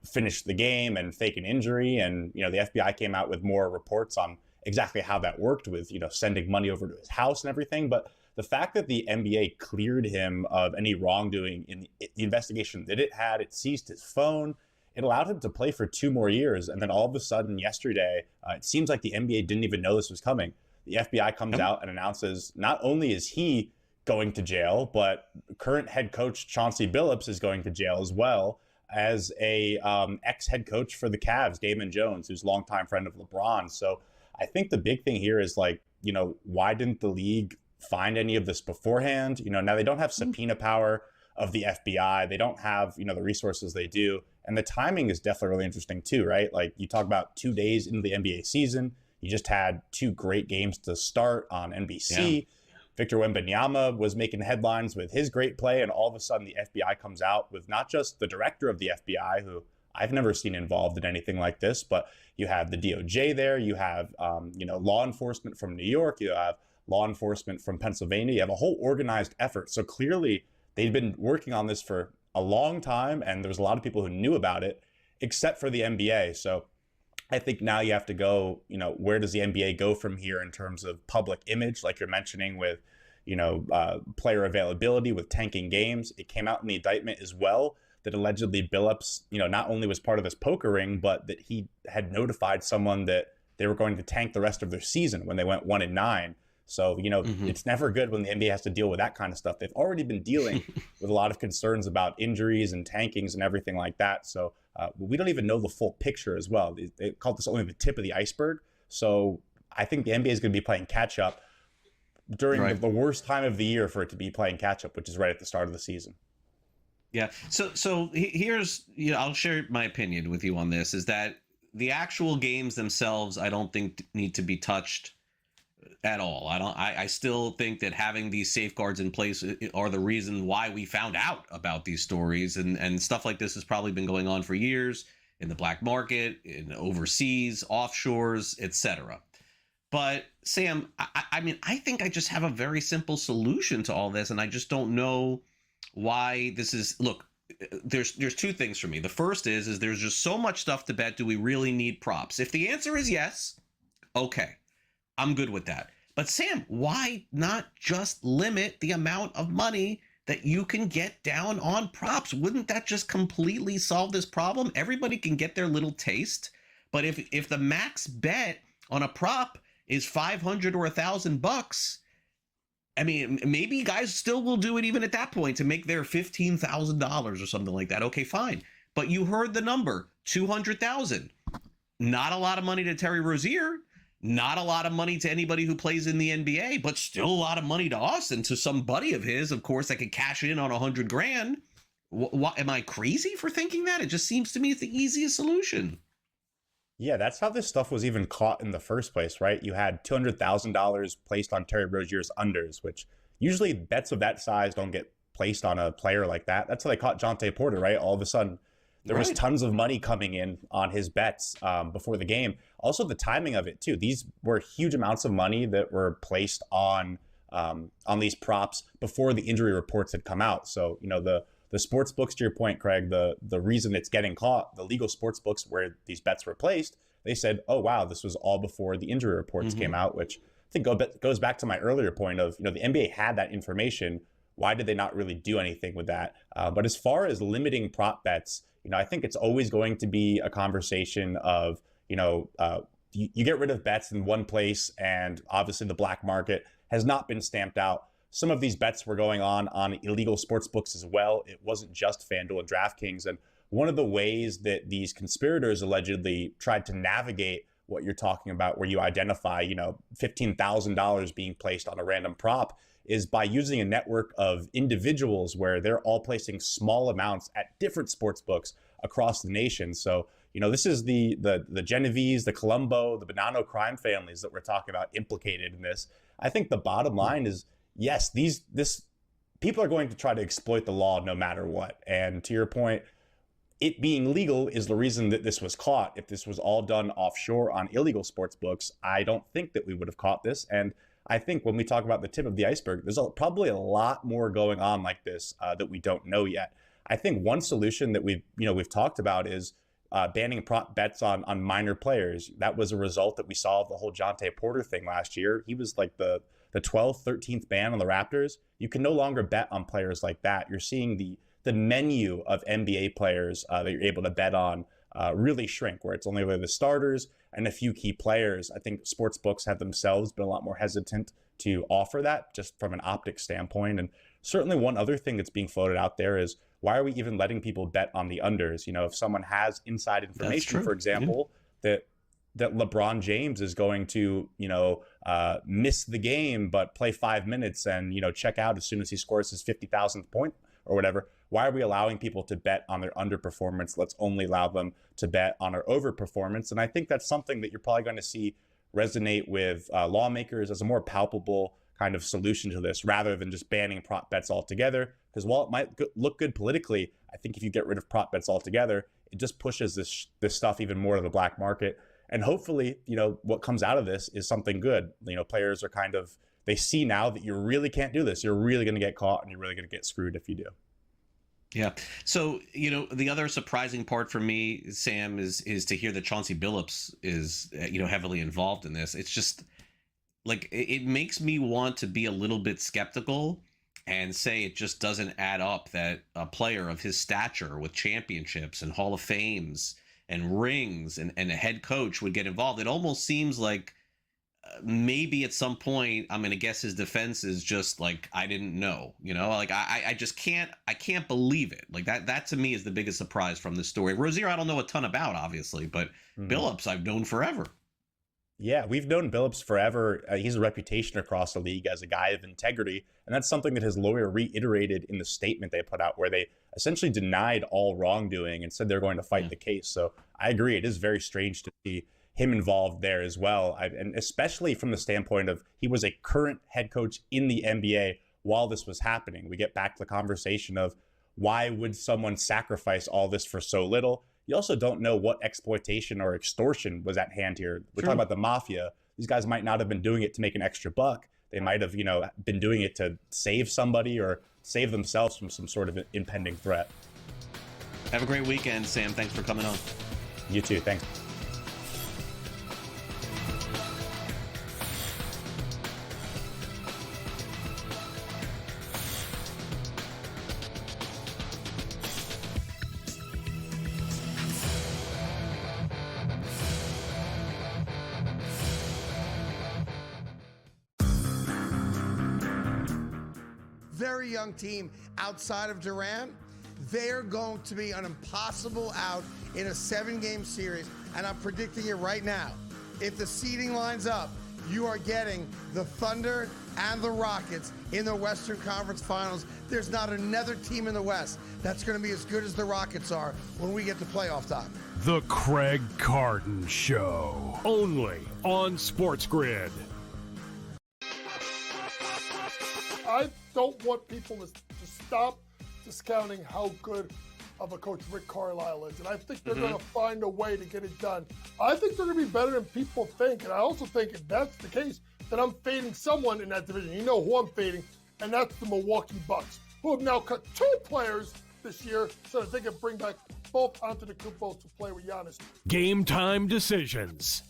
finish the game and fake an injury. And, the FBI came out with more reports on exactly how that worked with, sending money over to his house and everything. But the fact that the NBA cleared him of any wrongdoing in the investigation that it had, it seized his phone. It allowed him to play for 2 more years. And then all of a sudden yesterday, it seems like the NBA didn't even know this was coming. The FBI comes out and announces not only is he going to jail, but current head coach Chauncey Billups is going to jail as well as a ex-head coach for the Cavs, Damon Jones, who's a longtime friend of LeBron. So I think the big thing here is why didn't the league find any of this beforehand? Now they don't have subpoena power of the FBI. They don't have, the resources they do. And the timing is definitely really interesting too, right? Like you talk about 2 days into the NBA season, You just had 2 great games to start on NBC. Yeah. Victor Wembanyama was making headlines with his great play, and all of a sudden the FBI comes out with not just the director of the FBI, who I've never seen involved in anything like this, but you have the DOJ there, you have law enforcement from New York, you have law enforcement from Pennsylvania, you have a whole organized effort. So clearly they'd been working on this for a long time, and there was a lot of people who knew about it, except for the NBA. So I think now you have to go, where does the NBA go from here in terms of public image, like you're mentioning with, player availability, with tanking games. It came out in the indictment as well that allegedly Billups, not only was part of this poker ring, but that he had notified someone that they were going to tank the rest of their season when they went 1-9. So, it's never good when the NBA has to deal with that kind of stuff. They've already been dealing with a lot of concerns about injuries and tankings and everything like that. So we don't even know the full picture as well. They call this only the tip of the iceberg. So I think the NBA is going to be playing catch up during the worst time of the year for it to be playing catch up, which is right at the start of the season. Yeah. So here's, I'll share my opinion with you on this, is that the actual games themselves, I don't think need to be touched at all. I still think that having these safeguards in place are the reason why we found out about these stories, and stuff like this has probably been going on for years in the black market, in overseas, offshores, etc. But Sam, I think I just have a very simple solution to all this, and I just don't know why this is. Look, there's 2 things for me. The first is there's just so much stuff to bet. Do we really need props? If the answer is yes, okay, I'm good with that. But Sam, why not just limit the amount of money that you can get down on props? Wouldn't that just completely solve this problem? Everybody can get their little taste. But if the max bet on a prop is $500 or $1,000, I mean, maybe guys still will do it even at that point to make their $15,000 or something like that. Okay, fine. But you heard the number, $200,000. Not a lot of money to Terry Rozier. Not a lot of money to anybody who plays in the NBA, but still a lot of money to us and to some buddy of his, of course, that could cash in on $100,000. What, am I crazy for thinking that? It just seems to me it's the easiest solution. Yeah, that's how this stuff was even caught in the first place, right? You had $200,000 placed on Terry Rozier's unders, which usually bets of that size don't get placed on a player like that. That's how they caught Jonte Porter, right? All of a sudden, there was tons of money coming in on his bets before the game. Also, the timing of it, too. These were huge amounts of money that were placed on these props before the injury reports had come out. So, the sports books, to your point, Craig, the reason it's getting caught, the legal sports books where these bets were placed, they said, oh, wow, this was all before the injury reports came out, which I think goes back to my earlier point of, the NBA had that information. Why did they not really do anything with that? But as far as limiting prop bets, I think it's always going to be a conversation of, you get rid of bets in one place, and obviously the black market has not been stamped out. Some of these bets were going on illegal sports books as well. It wasn't just FanDuel and DraftKings. And one of the ways that these conspirators allegedly tried to navigate what you're talking about, where you identify, $15,000 being placed on a random prop, is by using a network of individuals where they're all placing small amounts at different sports books across the nation. So, this is the Genovese, the Colombo, the Bonanno crime families that we're talking about implicated in this. I think the bottom line is, yes, this people are going to try to exploit the law no matter what. And to your point, it being legal is the reason that this was caught. If this was all done offshore on illegal sports books, I don't think that we would have caught this. And I think when we talk about the tip of the iceberg, there's probably a lot more going on like this that we don't know yet. I think one solution that we've talked about is banning prop bets on minor players. That was a result that we saw of the whole Jonte Porter thing last year. He was like the 12th, 13th ban on the Raptors. You can no longer bet on players like that. You're seeing the menu of NBA players that you're able to bet on really shrink, where it's only really the starters and a few key players. I think sports books have themselves been a lot more hesitant to offer that just from an optics standpoint. And certainly one other thing that's being floated out there is, why are we even letting people bet on the unders? If someone has inside information, for example, that LeBron James is going to, miss the game, but play 5 minutes and, check out as soon as he scores his 50,000th point or whatever. Why are we allowing people to bet on their underperformance? Let's only allow them to bet on our overperformance. And I think that's something that you're probably going to see resonate with lawmakers as a more palpable kind of solution to this, rather than just banning prop bets altogether. Because while it might look good politically, I think if you get rid of prop bets altogether, it just pushes this stuff even more to the black market. And hopefully, what comes out of this is something good. Players are they see now that you really can't do this. You're really going to get caught, and you're really going to get screwed if you do. Yeah. So, the other surprising part for me, Sam, is to hear that Chauncey Billups is, heavily involved in this. It's just like, it makes me want to be a little bit skeptical and say it just doesn't add up that a player of his stature with championships and Hall of Fames and rings and a head coach would get involved. It almost seems like maybe at some point, I'm going to guess his defense is just like, I didn't know, I just can't believe it. Like that to me is the biggest surprise from this story. Rozier, I don't know a ton about, obviously, but Billups I've known forever. Yeah, we've known Billups forever. He has a reputation across the league as a guy of integrity. And that's something that his lawyer reiterated in the statement they put out, where they essentially denied all wrongdoing and said they're going to fight the case. So I agree. It is very strange to see him involved there as well. And especially from the standpoint of he was a current head coach in the NBA while this was happening. We get back to the conversation of why would someone sacrifice all this for so little? You also don't know what exploitation or extortion was at hand here. We're talking about the mafia. These guys might not have been doing it to make an extra buck. They might have, been doing it to save somebody or save themselves from some sort of impending threat. Have a great weekend, Sam. Thanks for coming on. You too. Thanks. Very young team outside of Durant. They're going to be an impossible out in a 7-game series, and I'm predicting it right now. If the seeding lines up, you are getting the Thunder and the Rockets in the Western Conference Finals. There's not another team in the West that's going to be as good as the Rockets are when we get to playoff time. The Craig Carton Show, only on SportsGrid. I don't want people to stop discounting how good of a coach Rick Carlisle is. And I think they're going to find a way to get it done. I think they're going to be better than people think. And I also think if that's the case, then I'm fading someone in that division. You know who I'm fading, and that's the Milwaukee Bucks, who have now cut 2 players this year so that they can bring back both Antetokounmpo to play with Giannis. Game time decisions,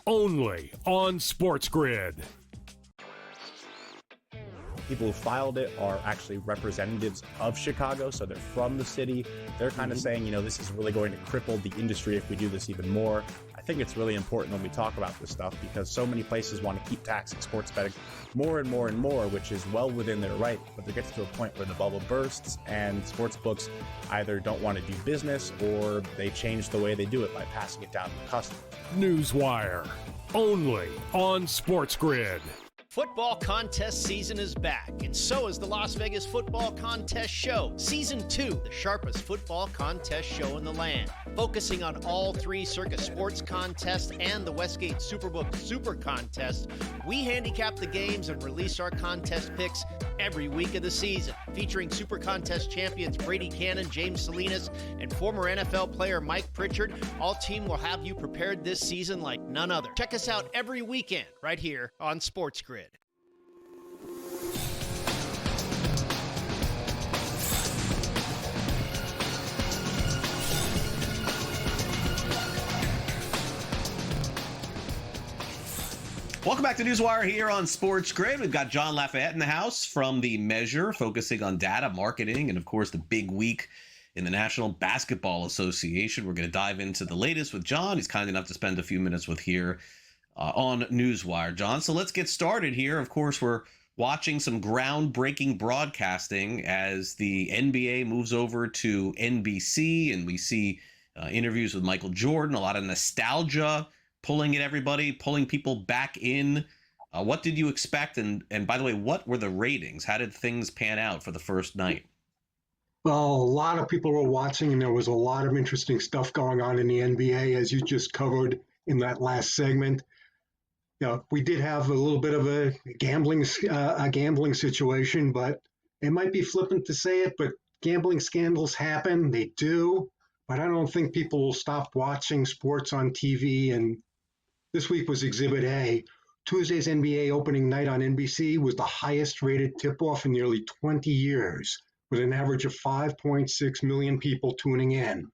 only on SportsGrid. People who filed it are actually representatives of Chicago, so they're from the city. They're kind of saying, this is really going to cripple the industry if we do this even more. I think it's really important when we talk about this stuff because so many places want to keep taxing sports betting more and more and more, which is well within their right. But there gets to a point where the bubble bursts and sports books either don't want to do business or they change the way they do it by passing it down to the customer. NewsWire, only on SportsGrid. Football contest season is back, and so is the Las Vegas Football Contest Show. Season 2, the sharpest football contest show in the land. Focusing on all 3 Circus Sports contests and the Westgate Superbook Super Contest, we handicap the games and release our contest picks every week of the season. Featuring Super Contest champions Brady Cannon, James Salinas, and former NFL player Mike Pritchard, all team will have you prepared this season like none other. Check us out every weekend right here on SportsGrid. Welcome back to NewsWire here on SportsGrid. We've got John Lafayette in the house from The Measure, focusing on data, marketing, and, of course, the big week in the National Basketball Association. We're going to dive into the latest with John. He's kind enough to spend a few minutes with here on NewsWire, John. So let's get started here. Of course, we're watching some groundbreaking broadcasting as the NBA moves over to NBC, and we see interviews with Michael Jordan, a lot of nostalgia pulling at everybody, pulling people back in. What did you expect? And by the way, what were the ratings? How did things pan out for the first night? Well, a lot of people were watching, and there was a lot of interesting stuff going on in the NBA, as you just covered in that last segment. We did have a little bit of a gambling situation, but it might be flippant to say it, but gambling scandals happen. They do, but I don't think people will stop watching sports on TV. And this week was Exhibit A. Tuesday's NBA opening night on NBC was the highest rated tip-off in nearly 20 years, with an average of 5.6 million people tuning in.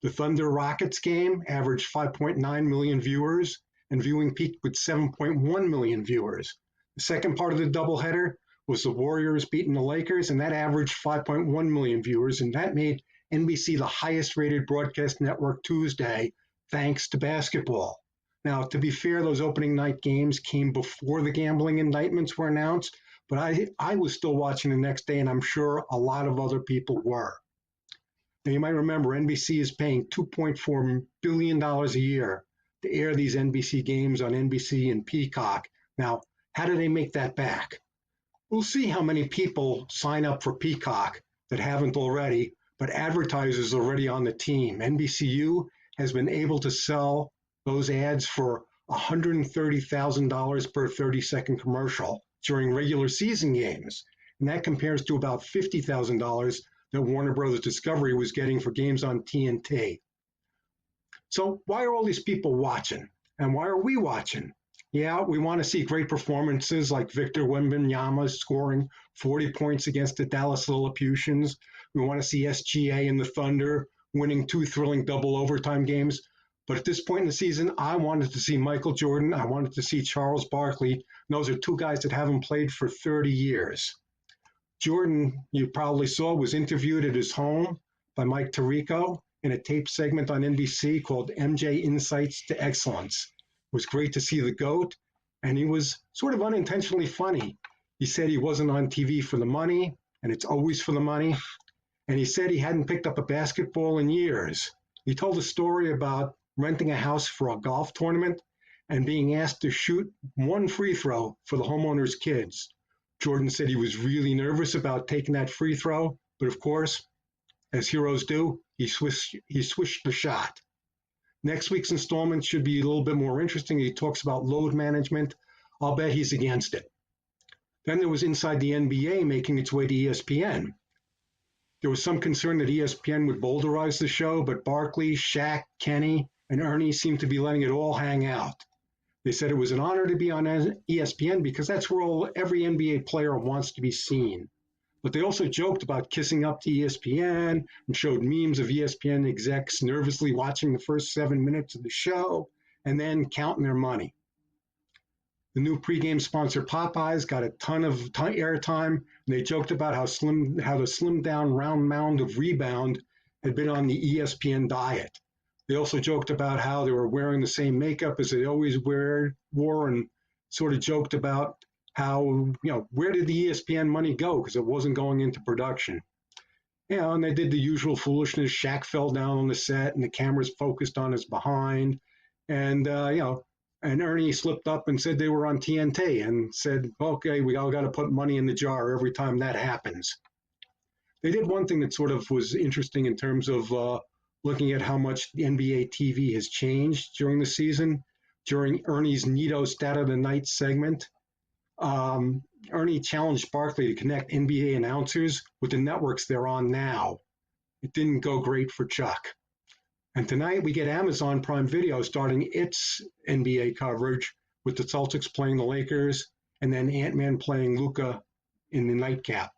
The Thunder Rockets game averaged 5.9 million viewers, and viewing peaked with 7.1 million viewers. The second part of the doubleheader was the Warriors beating the Lakers, and that averaged 5.1 million viewers, and that made NBC the highest-rated broadcast network Tuesday, thanks to basketball. Now, to be fair, those opening night games came before the gambling indictments were announced, but I was still watching the next day, and I'm sure a lot of other people were. Now, you might remember NBC is paying $2.4 billion a year to air these NBC games on NBC and Peacock. Now, how do they make that back? We'll see how many people sign up for Peacock that haven't already, but advertisers already on the team. NBCU has been able to sell those ads for $130,000 per 30-second commercial during regular season games. And that compares to about $50,000 that Warner Brothers Discovery was getting for games on TNT. So why are all these people watching? And why are we watching? Yeah, we want to see great performances like Victor Wembanyama scoring 40 points against the Dallas Lilliputians. We want to see SGA and the Thunder winning 2 thrilling double overtime games. But at this point in the season, I wanted to see Michael Jordan. I wanted to see Charles Barkley. And those are 2 guys that haven't played for 30 years. Jordan, you probably saw, was interviewed at his home by Mike Tirico in a tape segment on NBC called MJ Insights to Excellence. It was great to see the GOAT, and he was sort of unintentionally funny. He said he wasn't on TV for the money, and it's always for the money. And he said he hadn't picked up a basketball in years. He told a story about renting a house for a golf tournament and being asked to shoot 1 free throw for the homeowner's kids. Jordan said he was really nervous about taking that free throw, but of course, as heroes do, he swished the shot. Next week's installment should be a little bit more interesting. He talks about load management. I'll bet he's against it. Then there was Inside the NBA making its way to ESPN. There was some concern that ESPN would boulderize the show, but Barkley, Shaq, Kenny, and Ernie seemed to be letting it all hang out. They said it was an honor to be on ESPN because that's where every NBA player wants to be seen. But they also joked about kissing up to ESPN and showed memes of ESPN execs nervously watching the first 7 minutes of the show and then counting their money. The new pregame sponsor Popeyes got a ton of airtime, and they joked about how the slimmed down round mound of Rebound had been on the ESPN diet. They also joked about how they were wearing the same makeup as they always wore, and sort of joked about how, where did the ESPN money go? Because it wasn't going into production. And they did the usual foolishness. Shaq fell down on the set and the cameras focused on his behind. And, and Ernie slipped up and said they were on TNT and said, okay, we all got to put money in the jar every time that happens. They did one thing that sort of was interesting in terms of looking at how much the NBA TV has changed during the season. During Ernie's Nito Stat of the Night segment, Ernie challenged Barkley to connect NBA announcers with the networks they're on now. It didn't go great for Chuck. And tonight we get Amazon Prime Video starting its NBA coverage with the Celtics playing the Lakers and then Ant-Man playing Luka in the nightcap.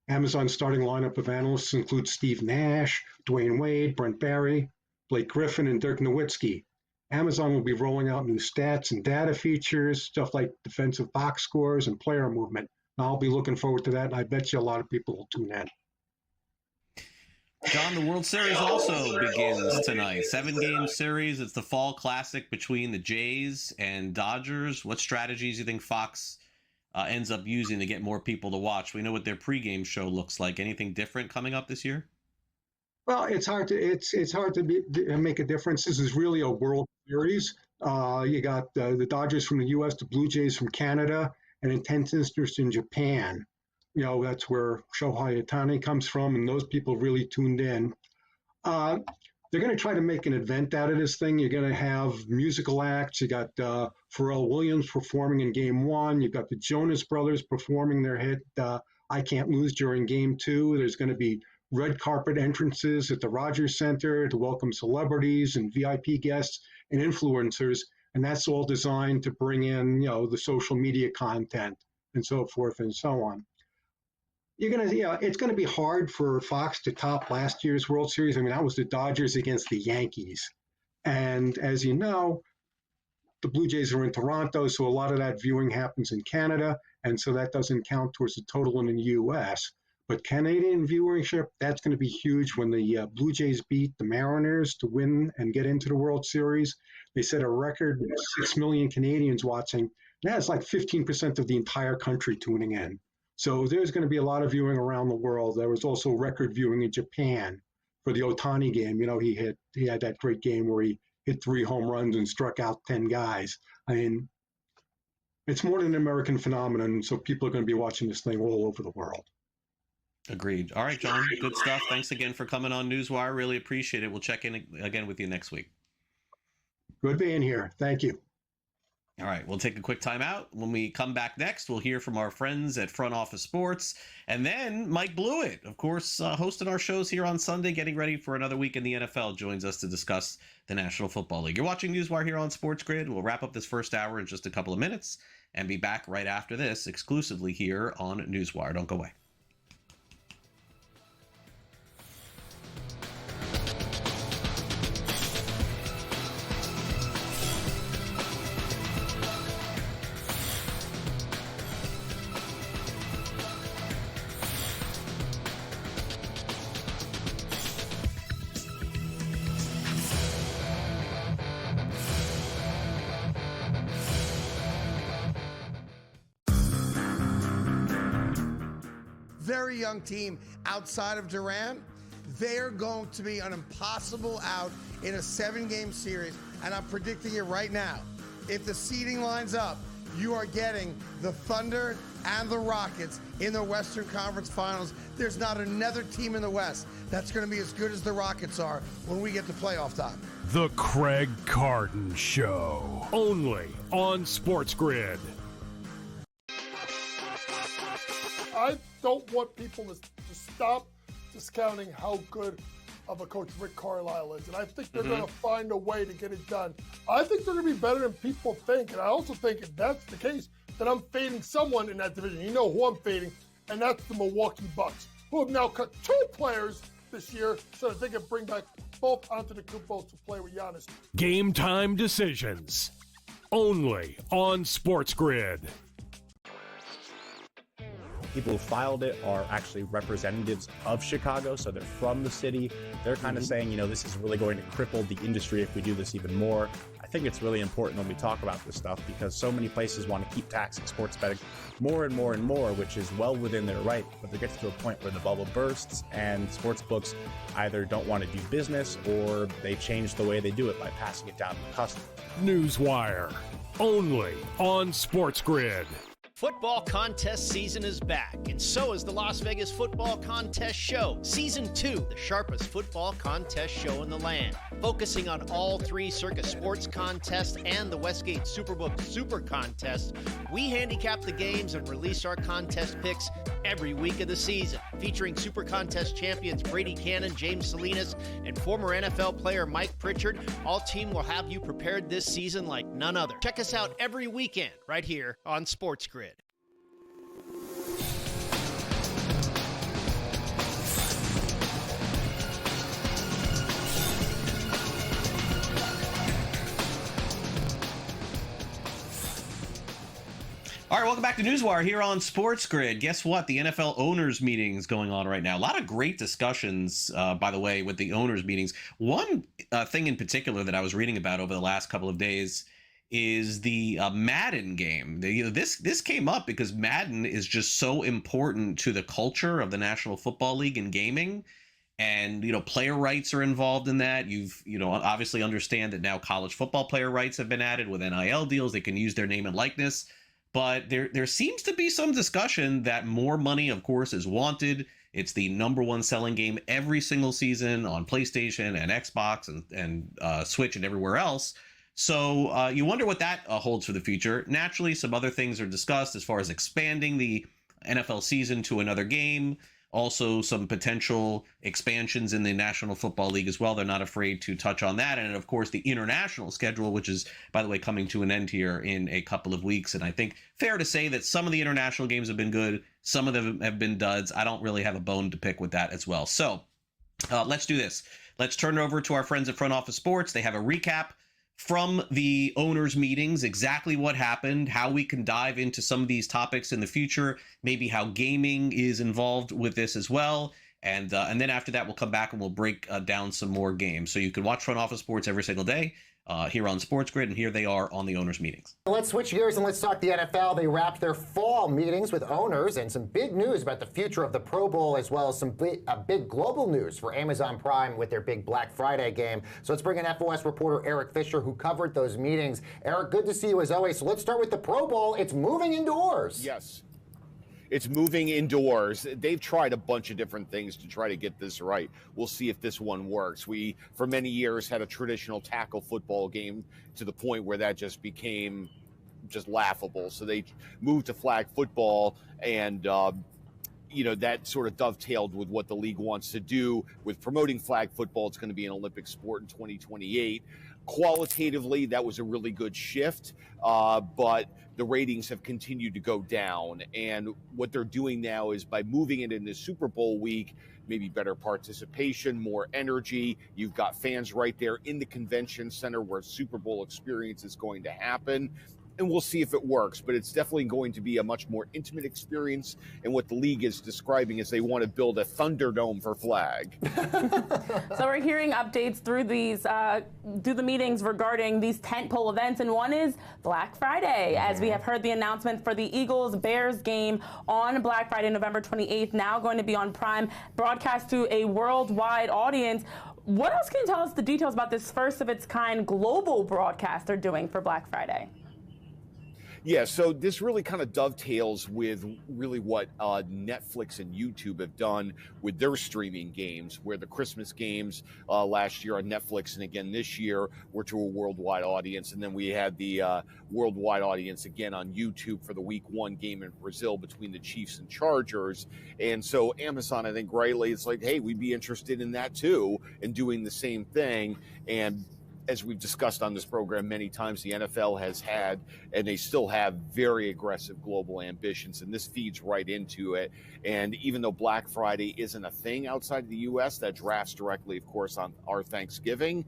Amazon's starting lineup of analysts includes Steve Nash, Dwayne Wade, Brent Barry, Blake Griffin, and Dirk Nowitzki. Amazon will be rolling out new stats and data features, stuff like defensive box scores and player movement. I'll be looking forward to that, and I bet you a lot of people will tune in. John, the World Series also begins tonight. 7-game series. It's the fall classic between the Jays and Dodgers. What strategies do you think Fox ends up using to get more people to watch? We know what their pregame show looks like. Anything different coming up this year? Well, it's hard to make a difference. This is really a World Series. You got the Dodgers from the U.S., the Blue Jays from Canada, and intense interest in Japan. That's where Shohei Ohtani comes from, and those people really tuned in. they're going to try to make an event out of this thing. You're going to have musical acts. You got Pharrell Williams performing in Game 1. You've got the Jonas Brothers performing their hit I Can't Lose during Game 2. There's going to be red carpet entrances at the Rogers Center to welcome celebrities and VIP guests and influencers. And that's all designed to bring in, the social media content and so forth and so on. It's going to be hard for Fox to top last year's World Series. I mean, that was the Dodgers against the Yankees. And as you know, the Blue Jays are in Toronto, so a lot of that viewing happens in Canada, and so that doesn't count towards the total in the U.S. But Canadian viewership, that's going to be huge when the Blue Jays beat the Mariners to win and get into the World Series. They set a record 6 million Canadians watching. That's like 15% of the entire country tuning in. So there's going to be a lot of viewing around the world. There was also record viewing in Japan for the Ohtani game. He had that great game where he hit 3 home runs and struck out 10 guys. I mean, it's more than an American phenomenon, so people are going to be watching this thing all over the world. Agreed. All right, John, good stuff. Thanks again for coming on NewsWire. Really appreciate it. We'll check in again with you next week. Good being here. Thank you. All right, we'll take a quick time out. When we come back next, we'll hear from our friends at Front Office Sports. And then Mike Blewett, of course, hosting our shows here on Sunday, getting ready for another week in the NFL, joins us to discuss the National Football League. You're watching NewsWire here on SportsGrid. We'll wrap up this first hour in just a couple of minutes and be back right after this exclusively here on NewsWire. Don't go away. Very young team outside of Durant. They're going to be an impossible out in a 7-game series, and I'm predicting it right now. If the seeding lines up, you are getting the Thunder and the Rockets in the Western Conference Finals. There's not another team in the West that's going to be as good as the Rockets are when we get to playoff time. The Craig Carton Show, only on SportsGrid. I don't want people to stop discounting how good of a coach Rick Carlisle is. And I think they're going to find a way to get it done. I think they're going to be better than people think. And I also think if that's the case, then I'm fading someone in that division. You know who I'm fading, and that's the Milwaukee Bucks, who have now cut 2 players this year so that they can bring back both Antetokounmpo to play with Giannis. Game time decisions, only on SportsGrid. People who filed it are actually representatives of Chicago, so they're from the city. They're kind of saying, this is really going to cripple the industry if we do this even more. I think it's really important when we talk about this stuff because so many places want to keep taxing sports betting more and more and more, which is well within their right. But there gets to a point where the bubble bursts and sports books either don't want to do business or they change the way they do it by passing it down to the customer. NewsWire, only on SportsGrid. Football contest season is back, and so is the Las Vegas Football Contest Show. Season 2, the sharpest football contest show in the land. Focusing on all 3 Circa Sports contests and the Westgate Superbook Super Contest, we handicap the games and release our contest picks every week of the season. Featuring Super Contest champions Brady Cannon, James Salinas, and former NFL player Mike Pritchard, all team will have you prepared this season like none other. Check us out every weekend right here on SportsGrid. All right, welcome back to NewsWire here on SportsGrid. Guess what? The NFL owners meeting is going on right now. A lot of great discussions, by the way, with the owners meetings. One thing in particular that I was reading about over the last couple of days is the Madden game. This came up because Madden is just so important to the culture of the National Football League and gaming. And, player rights are involved in that. You've, obviously understand that now college football player rights have been added with NIL deals. They can use their name and likeness. But there seems to be some discussion that more money, of course, is wanted. It's the #1 selling game every single season on PlayStation and Xbox and Switch and everywhere else. So you wonder what that holds for the future. Naturally, some other things are discussed as far as expanding the NFL season to another game. Also, some potential expansions in the National Football League as well. They're not afraid to touch on that. And, of course, the international schedule, which is, by the way, coming to an end here in a couple of weeks. And I think fair to say that some of the international games have been good. Some of them have been duds. I don't really have a bone to pick with that as well. So let's do this. Let's turn it over to our friends at Front Office Sports. They have a recap from the owners' meetings, exactly what happened, how we can dive into some of these topics in the future, maybe how gaming is involved with this as well. And then after that, we'll come back and we'll break down some more games. So you can watch Front Office Sports every single day here on SportsGrid, and here they are on the owners' meetings. Let's switch gears and let's talk the NFL. They wrapped their fall meetings with owners and some big news about the future of the Pro Bowl, as well as some big global news for Amazon Prime with their big Black Friday game. So let's bring in FOS reporter Eric Fisher, who covered those meetings. Eric, good to see you as always. So let's start with the Pro Bowl. It's moving indoors. Yes. It's moving indoors. They've tried a bunch of different things to try to get this right. We'll see if this one works. We, for many years, had a traditional tackle football game to the point where that just became just laughable. So they moved to flag football, and that sort of dovetailed with what the league wants to do with promoting flag football. It's going to be an Olympic sport in 2028. Qualitatively, that was a really good shift, but the ratings have continued to go down. And what they're doing now is by moving it into Super Bowl week, maybe better participation, more energy. You've got fans right there in the convention center where Super Bowl experience is going to happen. And we'll see if it works, but it's definitely going to be a much more intimate experience. And what the league is describing is they want to build a Thunderdome for flag. So we're hearing updates through the meetings regarding these tentpole events, and one is Black Friday, as we have heard the announcement for the Eagles-Bears game on Black Friday, November 28th, now going to be on Prime, broadcast to a worldwide audience. What else can you tell us the details about this first of its kind global broadcast they're doing for Black Friday? Yeah, so this really kind of dovetails with really what Netflix and YouTube have done with their streaming games, where the Christmas games last year on Netflix and again this year were to a worldwide audience. And then we had the worldwide audience again on YouTube for the Week 1 game in Brazil between the Chiefs and Chargers. And so Amazon, I think rightly, it's like, hey, we'd be interested in that too, and doing the same thing. And as we've discussed on this program many times, the NFL has had, and they still have, very aggressive global ambitions, and this feeds right into it. And even though Black Friday isn't a thing outside of the U.S., that drafts directly, of course, on our Thanksgiving,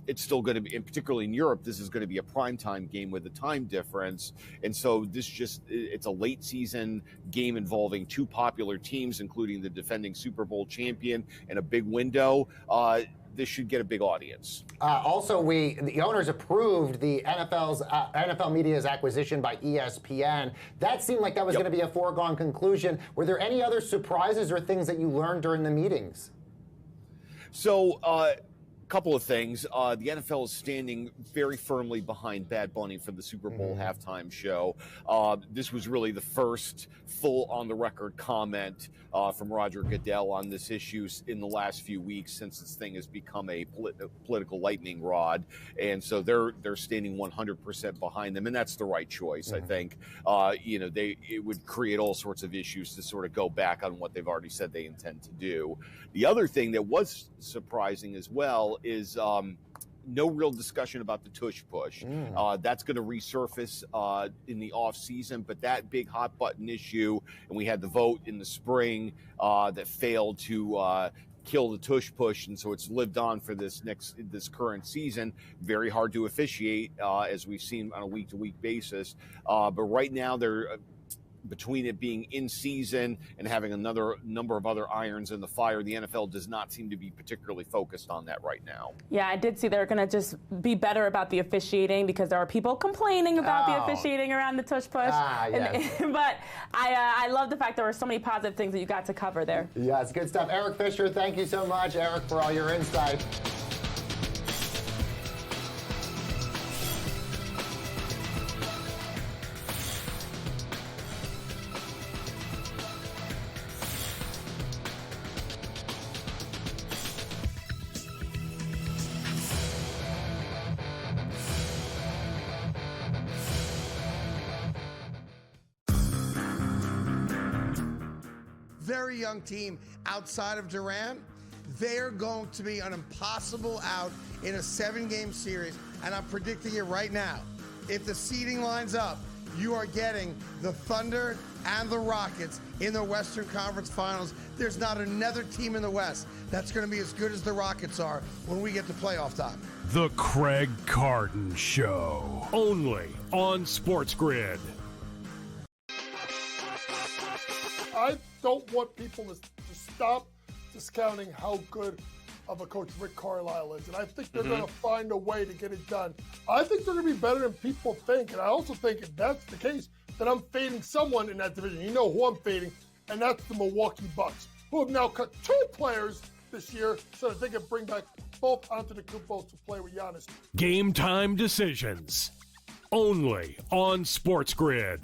it's still going to be, and particularly in Europe, this is going to be a primetime game with a time difference. And so it's a late season game involving two popular teams, including the defending Super Bowl champion, and a big window. This should get a big audience. Also, the owners approved the NFL Media's acquisition by ESPN. That seemed like that was going to be a foregone conclusion. Were there any other surprises or things that you learned during the meetings? So, couple of things. The NFL is standing very firmly behind Bad Bunny for the Super Bowl halftime show. This was really the first full on-the-record comment from Roger Goodell on this issue in the last few weeks, since this thing has become a political lightning rod. And so they're standing 100% behind them, and that's the right choice, I think. It would create all sorts of issues to sort of go back on what they've already said they intend to do. The other thing that was surprising as well is no real discussion about the tush push. That's going to resurface in the off season, but that big hot button issue, and we had the vote in the spring that failed to kill the tush push, and so it's lived on for this current season. Very hard to officiate, as we've seen on a week-to-week basis. But right now they're between it being in season and having another number of other irons in the fire, the NFL does not seem to be particularly focused on that right now. Yeah, I did see they're going to just be better about the officiating, because there are people complaining about the officiating around the tush push. Yes. But I love the fact there were so many positive things that you got to cover there. Yes, good stuff. Eric Fisher, thank you so much, Eric, for all your insight. very young team outside of Durant. They're going to be an impossible out in a 7-game series, and I'm predicting it right now. If the seeding lines up, you are getting the Thunder and the Rockets in the Western Conference Finals. There's not another team in the West that's going to be as good as the Rockets are when we get to playoff time. The Craig Carton Show, only on SportsGrid. I don't want people to stop discounting how good of a coach Rick Carlisle is, and I think they're going to find a way to get it done. I think they're going to be better than people think, and I also think if that's the case, then I'm fading someone in that division. You know who I'm fading, and that's the Milwaukee Bucks, who have now cut 2 players this year so that they can bring back both Antetokounmpo to play with Giannis. Game time decisions, only on SportsGrid.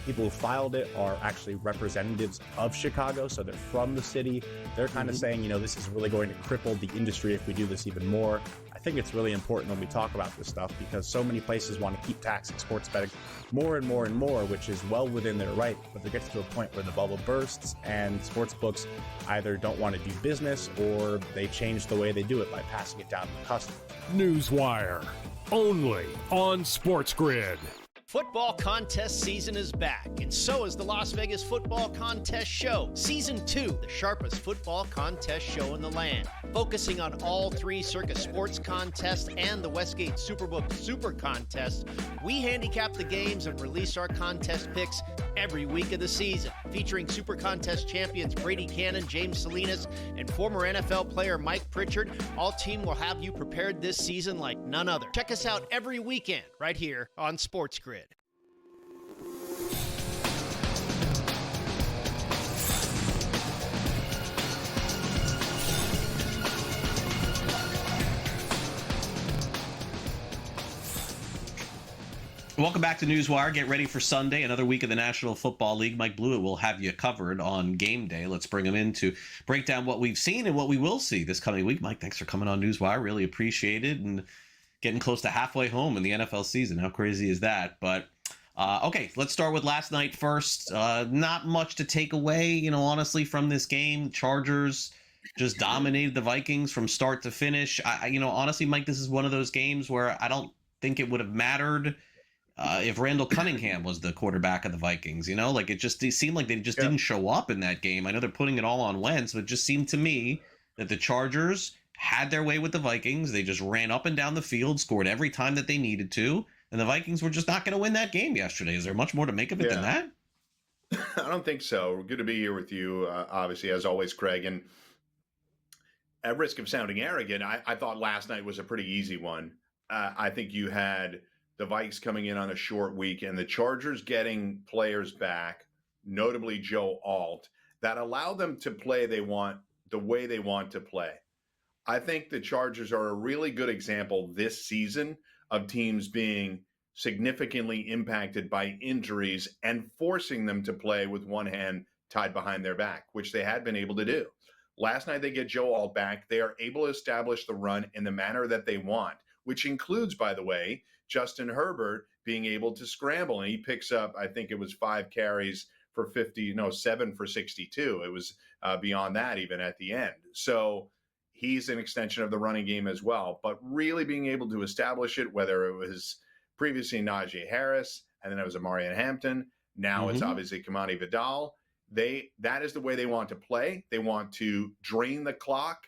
People who filed it are actually representatives of Chicago, so they're from the city. They're kind of saying, this is really going to cripple the industry if we do this even more. I think it's really important when we talk about this stuff because so many places want to keep taxing sports betting more and more and more, which is well within their right, but there gets to a point where the bubble bursts and sports books either don't want to do business or they change the way they do it by passing it down to the customer. NewsWire, only on SportsGrid. Football contest season is back, and so is the Las Vegas Football Contest Show. Season 2, the sharpest football contest show in the land. Focusing on all 3 Circa Sports contests and the Westgate Superbook Super Contest, we handicap the games and release our contest picks every week of the season. Featuring Super Contest champions Brady Cannon, James Salinas, and former NFL player Mike Pritchard, all team will have you prepared this season like none other. Check us out every weekend right here on SportsGrid. Welcome back to NewsWire. Get ready for Sunday, another week of the National Football League. Mike Blewett will have you covered on game day. Let's bring him in to break down what we've seen and what we will see this coming week. Mike, thanks for coming on NewsWire. Really appreciate it. And getting close to halfway home in the NFL season. How crazy is that? But, okay, let's start with last night first. Not much to take away, honestly, from this game. Chargers just dominated the Vikings from start to finish. Honestly, Mike, this is one of those games where I don't think it would have mattered if Randall Cunningham was the quarterback of the Vikings. It seemed like they just didn't show up in that game. I know they're putting it all on Wentz, but it just seemed to me that the Chargers had their way with the Vikings. They just ran up and down the field, scored every time that they needed to, and the Vikings were just not going to win that game yesterday. Is there much more to make of it than that? I don't think so. Good to be here with you, obviously, as always, Craig. And at risk of sounding arrogant, I thought last night was a pretty easy one. I think you had the Vikes coming in on a short week and the Chargers getting players back, notably Joe Alt, that allow them to play the way they want to play. I think the Chargers are a really good example this season of teams being significantly impacted by injuries and forcing them to play with one hand tied behind their back, which they had been able to do. Last night they get Joe Alt back. They are able to establish the run in the manner that they want, which includes, by the way, Justin Herbert being able to scramble. And he picks up, I think it was 5 carries for 7 for 62. It was beyond that even at the end. So he's an extension of the running game as well. But really being able to establish it, whether it was previously Najee Harris, and then it was Amarian Hampton, now it's obviously Kamani Vidal. That is the way they want to play. They want to drain the clock,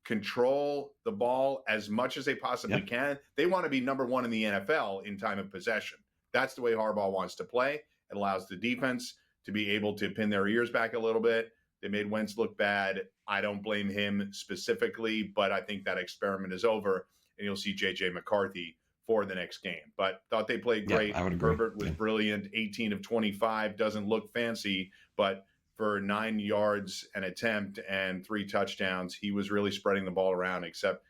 control the ball as much as they possibly can. They want to be number 1 in the NFL in time of possession. That's the way Harbaugh wants to play. It allows the defense to be able to pin their ears back a little bit. They made Wentz look bad. I don't blame him specifically, but I think that experiment is over, and you'll see J.J. McCarthy for the next game. But thought they played great. I would agree. Herbert was brilliant, 18 of 25, doesn't look fancy, but for 9 yards an attempt and 3 touchdowns, he was really spreading the ball around, except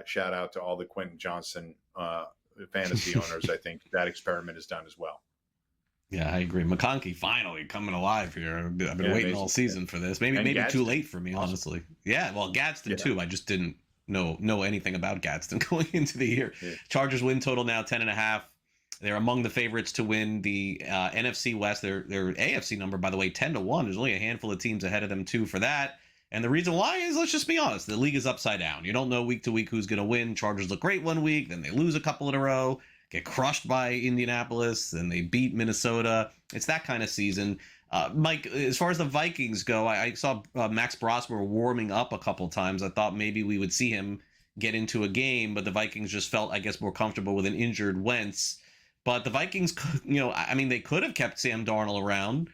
shout out to all the Quentin Johnson fantasy owners. I think that experiment is done as well. Yeah, I agree. McConkey finally coming alive here. I've been waiting all season for this. Maybe too late for me, honestly. Yeah, well, Gadsden too. I just didn't know anything about Gadsden going into the year. Chargers win total now 10.5. They're among the favorites to win the NFC West. Their AFC number, by the way, 10-1. There's only a handful of teams ahead of them too for that. And the reason why is, let's just be honest, the league is upside down. You don't know week to week who's going to win. Chargers look great one week, then they lose a couple in a row, get crushed by Indianapolis, then they beat Minnesota. It's that kind of season. Mike, as far as the Vikings go, I saw Max Brosmer warming up a couple times. I thought maybe we would see him get into a game, but the Vikings just felt, I guess, more comfortable with an injured Wentz. But the Vikings, they could have kept Sam Darnold around.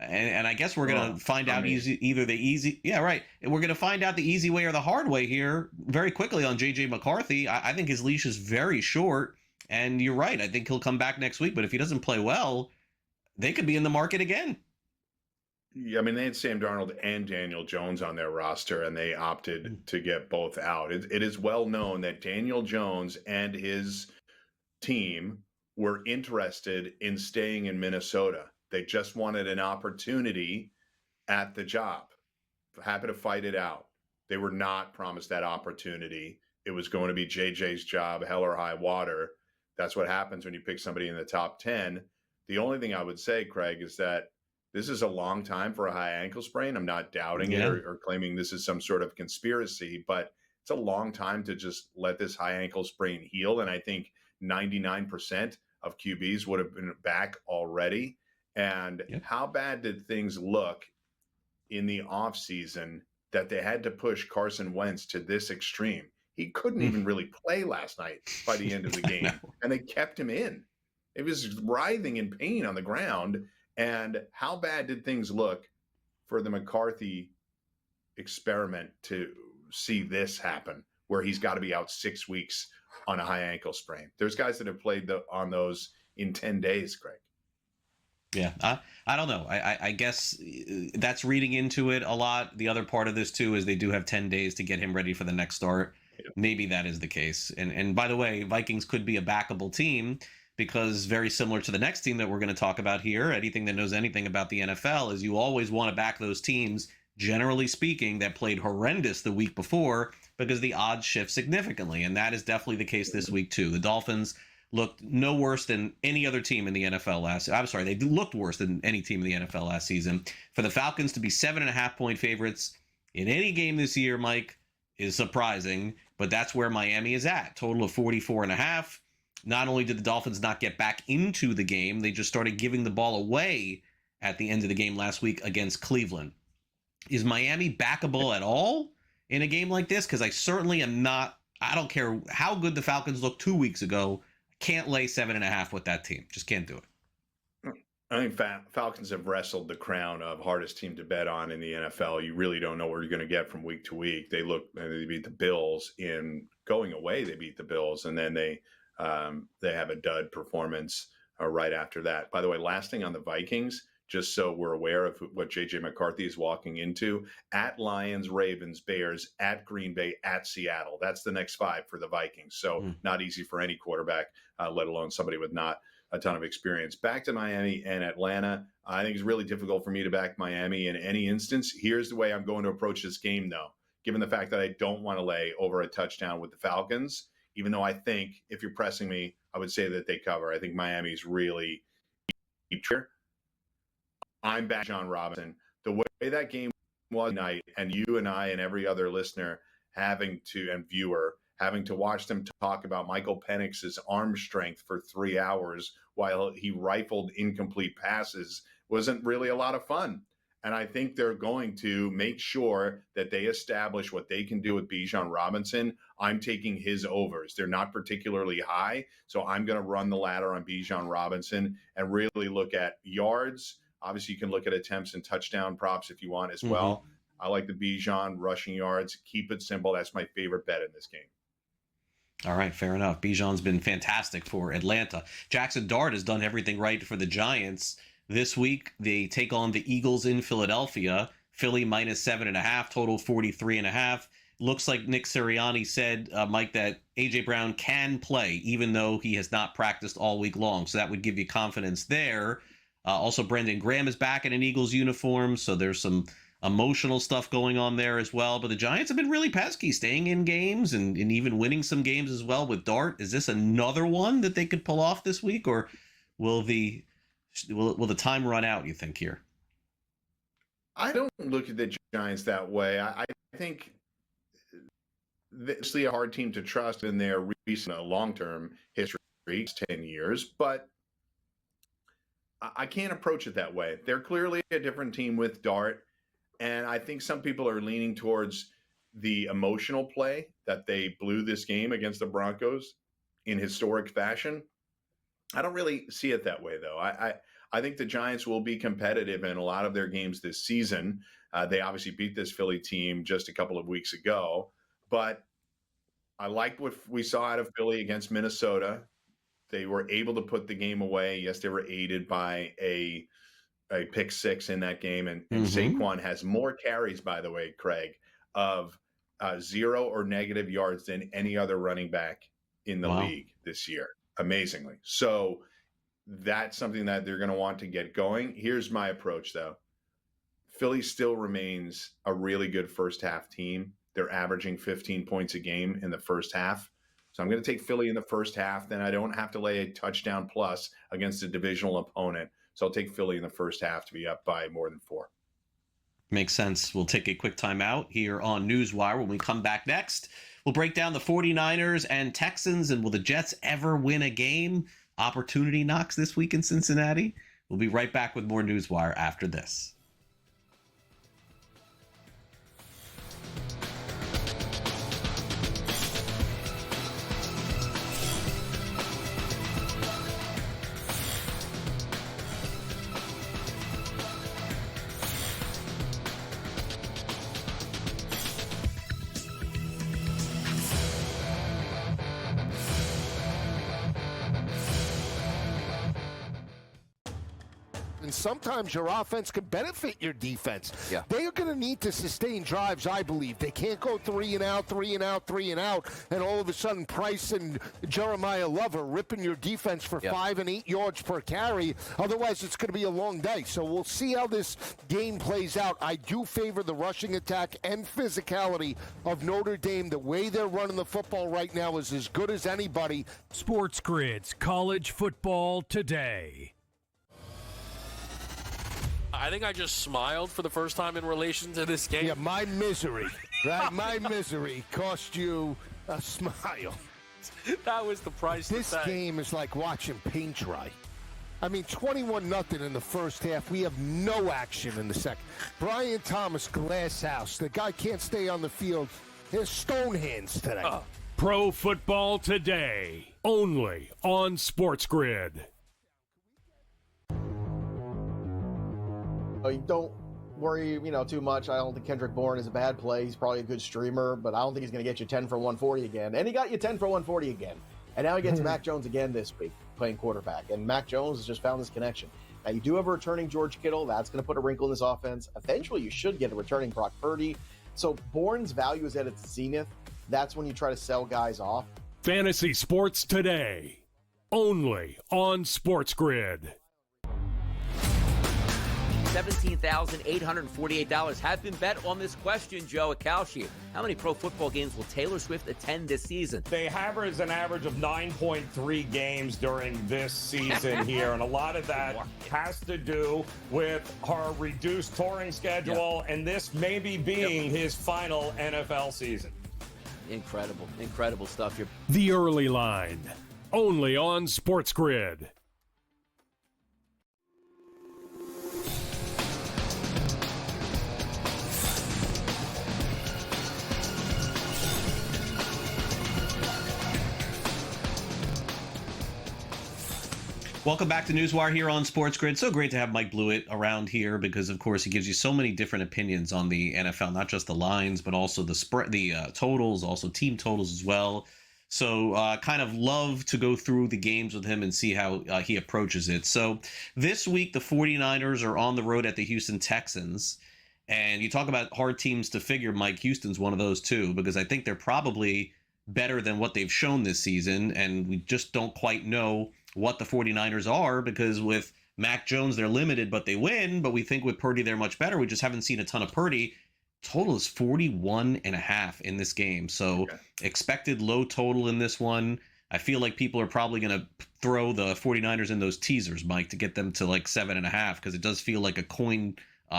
And I guess we're going to find out either the easy... Yeah, right. And we're going to find out the easy way or the hard way here very quickly on J.J. McCarthy. I think his leash is very short. And you're right. I think he'll come back next week. But if he doesn't play well, they could be in the market again. Yeah, I mean, they had Sam Darnold and Daniel Jones on their roster, and they opted to get both out. It is well known that Daniel Jones and his team were interested in staying in Minnesota. They just wanted an opportunity at the job. Happy to fight it out. They were not promised that opportunity. It was going to be JJ's job, hell or high water. That's what happens when you pick somebody in the top 10. The only thing I would say, Craig, is that this is a long time for a high ankle sprain. I'm not doubting it or claiming this is some sort of conspiracy, but it's a long time to just let this high ankle sprain heal. And I think 99% of QBs would have been back already. And how bad did things look in the offseason that they had to push Carson Wentz to this extreme? He couldn't even really play last night by the end of the game, and they kept him in. It was writhing in pain on the ground. And how bad did things look for the McCarthy experiment to see this happen, where he's got to be out 6 weeks on a high ankle sprain? There's guys that have played on those in 10 days, Craig. Yeah, I don't know. I guess that's reading into it a lot. The other part of this, too, is they do have 10 days to get him ready for the next start. Yeah. Maybe that is the case. And by the way, Vikings could be a backable team because very similar to the next team that we're going to talk about here, anything that knows anything about the NFL is you always want to back those teams, generally speaking, that played horrendous the week before because the odds shift significantly. And that is definitely the case this week, too. The Dolphins looked no worse than any other team in the NFL they looked worse than any team in the NFL last season. For the Falcons to be 7.5-point favorites in any game this year, Mike, is surprising, but that's where Miami is at. Total of 44.5. Not only did the Dolphins not get back into the game, they just started giving the ball away at the end of the game last week against Cleveland. Is Miami backable at all in a game like this? Because I certainly am not. I don't care how good the Falcons looked 2 weeks ago. Can't lay 7.5 with that team. Just can't do it. I think Falcons have wrestled the crown of hardest team to bet on in the NFL. You really don't know where you're going to get from week to week. They beat the Bills in going away. They beat the Bills, and then they have a dud performance right after that. By the way, last thing on the Vikings, just so we're aware of what J.J. McCarthy is walking into, at Lions, Ravens, Bears, at Green Bay, at Seattle. That's the next 5 for the Vikings. So not easy for any quarterback, let alone somebody with not a ton of experience. Back to Miami and Atlanta. I think it's really difficult for me to back Miami in any instance. Here's the way I'm going to approach this game, though, given the fact that I don't want to lay over a touchdown with the Falcons, even though I think if you're pressing me, I would say that they cover. I think Miami's really deep here. I'm back, John Robinson. The way that game was tonight, and you and I and every other listener and viewer having to watch them talk about Michael Penix's arm strength for 3 hours while he rifled incomplete passes wasn't really a lot of fun. And I think they're going to make sure that they establish what they can do with Bijan Robinson. I'm taking his overs. They're not particularly high, so I'm going to run the ladder on Bijan Robinson and really look at yards. Obviously, you can look at attempts and touchdown props if you want as well. I like the Bijan rushing yards. Keep it simple. That's my favorite bet in this game. All right, fair enough. Bijan's been fantastic for Atlanta. Jackson Dart has done everything right for the Giants. This week, they take on the Eagles in Philadelphia. Philly minus 7.5, total 43.5. Looks like Nick Sirianni said, Mike, that A.J. Brown can play, even though he has not practiced all week long. So that would give you confidence there. Also, Brendan Graham is back in an Eagles uniform, so there's some emotional stuff going on there as well. But the Giants have been really pesky, staying in games and even winning some games as well with Dart. Is this another one that they could pull off this week, or will the time run out, you think, here? I don't look at the Giants that way. I think it's a hard team to trust in their recent long-term history, 10 years, but I can't approach it that way. They're clearly a different team with Dart, and I think some people are leaning towards the emotional play that they blew this game against the Broncos in historic fashion. I don't really see it that way, though. I think the Giants will be competitive in a lot of their games this season. They obviously beat this Philly team just a couple of weeks ago, but I liked what we saw out of Philly against Minnesota. They were able to put the game away. Yes, they were aided by a pick six in that game. And Saquon has more carries, by the way, Craig, of 0 or negative yards than any other running back in the league this year, amazingly. So that's something that they're going to want to get going. Here's my approach, though. Philly still remains a really good first half team. They're averaging 15 points a game in the first half. So I'm going to take Philly in the first half. Then I don't have to lay a touchdown plus against a divisional opponent. So I'll take Philly in the first half to be up by more than 4. Makes sense. We'll take a quick timeout here on NewsWire. When we come back next, we'll break down the 49ers and Texans. And will the Jets ever win a game? Opportunity knocks this week in Cincinnati. We'll be right back with more NewsWire after this. And sometimes your offense can benefit your defense. Yeah. They are going to need to sustain drives, I believe. They can't go 3 and out, 3 and out, 3 and out, and all of a sudden Price and Jeremiah Love are ripping your defense for 5 and 8 yards per carry. Otherwise, it's going to be a long day. So we'll see how this game plays out. I do favor the rushing attack and physicality of Notre Dame. The way they're running the football right now is as good as anybody. SportsGrid's College Football Today. I think I just smiled for the first time in relation to this game. Yeah, my misery, right? My misery cost you a smile. That was the price to This pay. game is like watching paint dry. I mean, 21-0 in the first half. We have no action in the second. Brian Thomas, glass house. The guy can't stay on the field. His stone hands today. Pro Football Today, only on SportsGrid. Don't worry, too much. I don't think Kendrick Bourne is a bad play. He's probably a good streamer, but I don't think he's going to get you 10 for 140 again. And he got you 10 for 140 again. And now he gets Mac Jones again this week playing quarterback. And Mac Jones has just found this connection. Now, you do have a returning George Kittle. That's going to put a wrinkle in this offense. Eventually, you should get a returning Brock Purdy. So Bourne's value is at its zenith. That's when you try to sell guys off. Fantasy Sports Today, only on SportsGrid. $17,848 have been bet on this question, Joe Acalshi. How many pro football games will Taylor Swift attend this season? They average an average of 9.3 games during this season here, and a lot of that has to do with her reduced touring schedule, and this maybe being his final NFL season. Incredible stuff here. The Early Line, only on SportsGrid. Welcome back to NewsWire here on SportsGrid. So great to have Mike Blewett around here because, of course, he gives you so many different opinions on the NFL, not just the lines, but also the spread, the totals, also team totals as well. So kind of love to go through the games with him and see how he approaches it. So this week, the 49ers are on the road at the Houston Texans. And you talk about hard teams to figure. Mike, Houston's one of those too, because I think they're probably better than what they've shown this season. And we just don't quite know what the 49ers are, because with Mac Jones, they're limited, but they win. But we think with Purdy, they're much better. We just haven't seen a ton of Purdy. Total is 41.5 in this game. So expected low total in this one. I feel like people are probably going to throw the 49ers in those teasers, Mike, to get them to like 7.5, because it does feel like a coin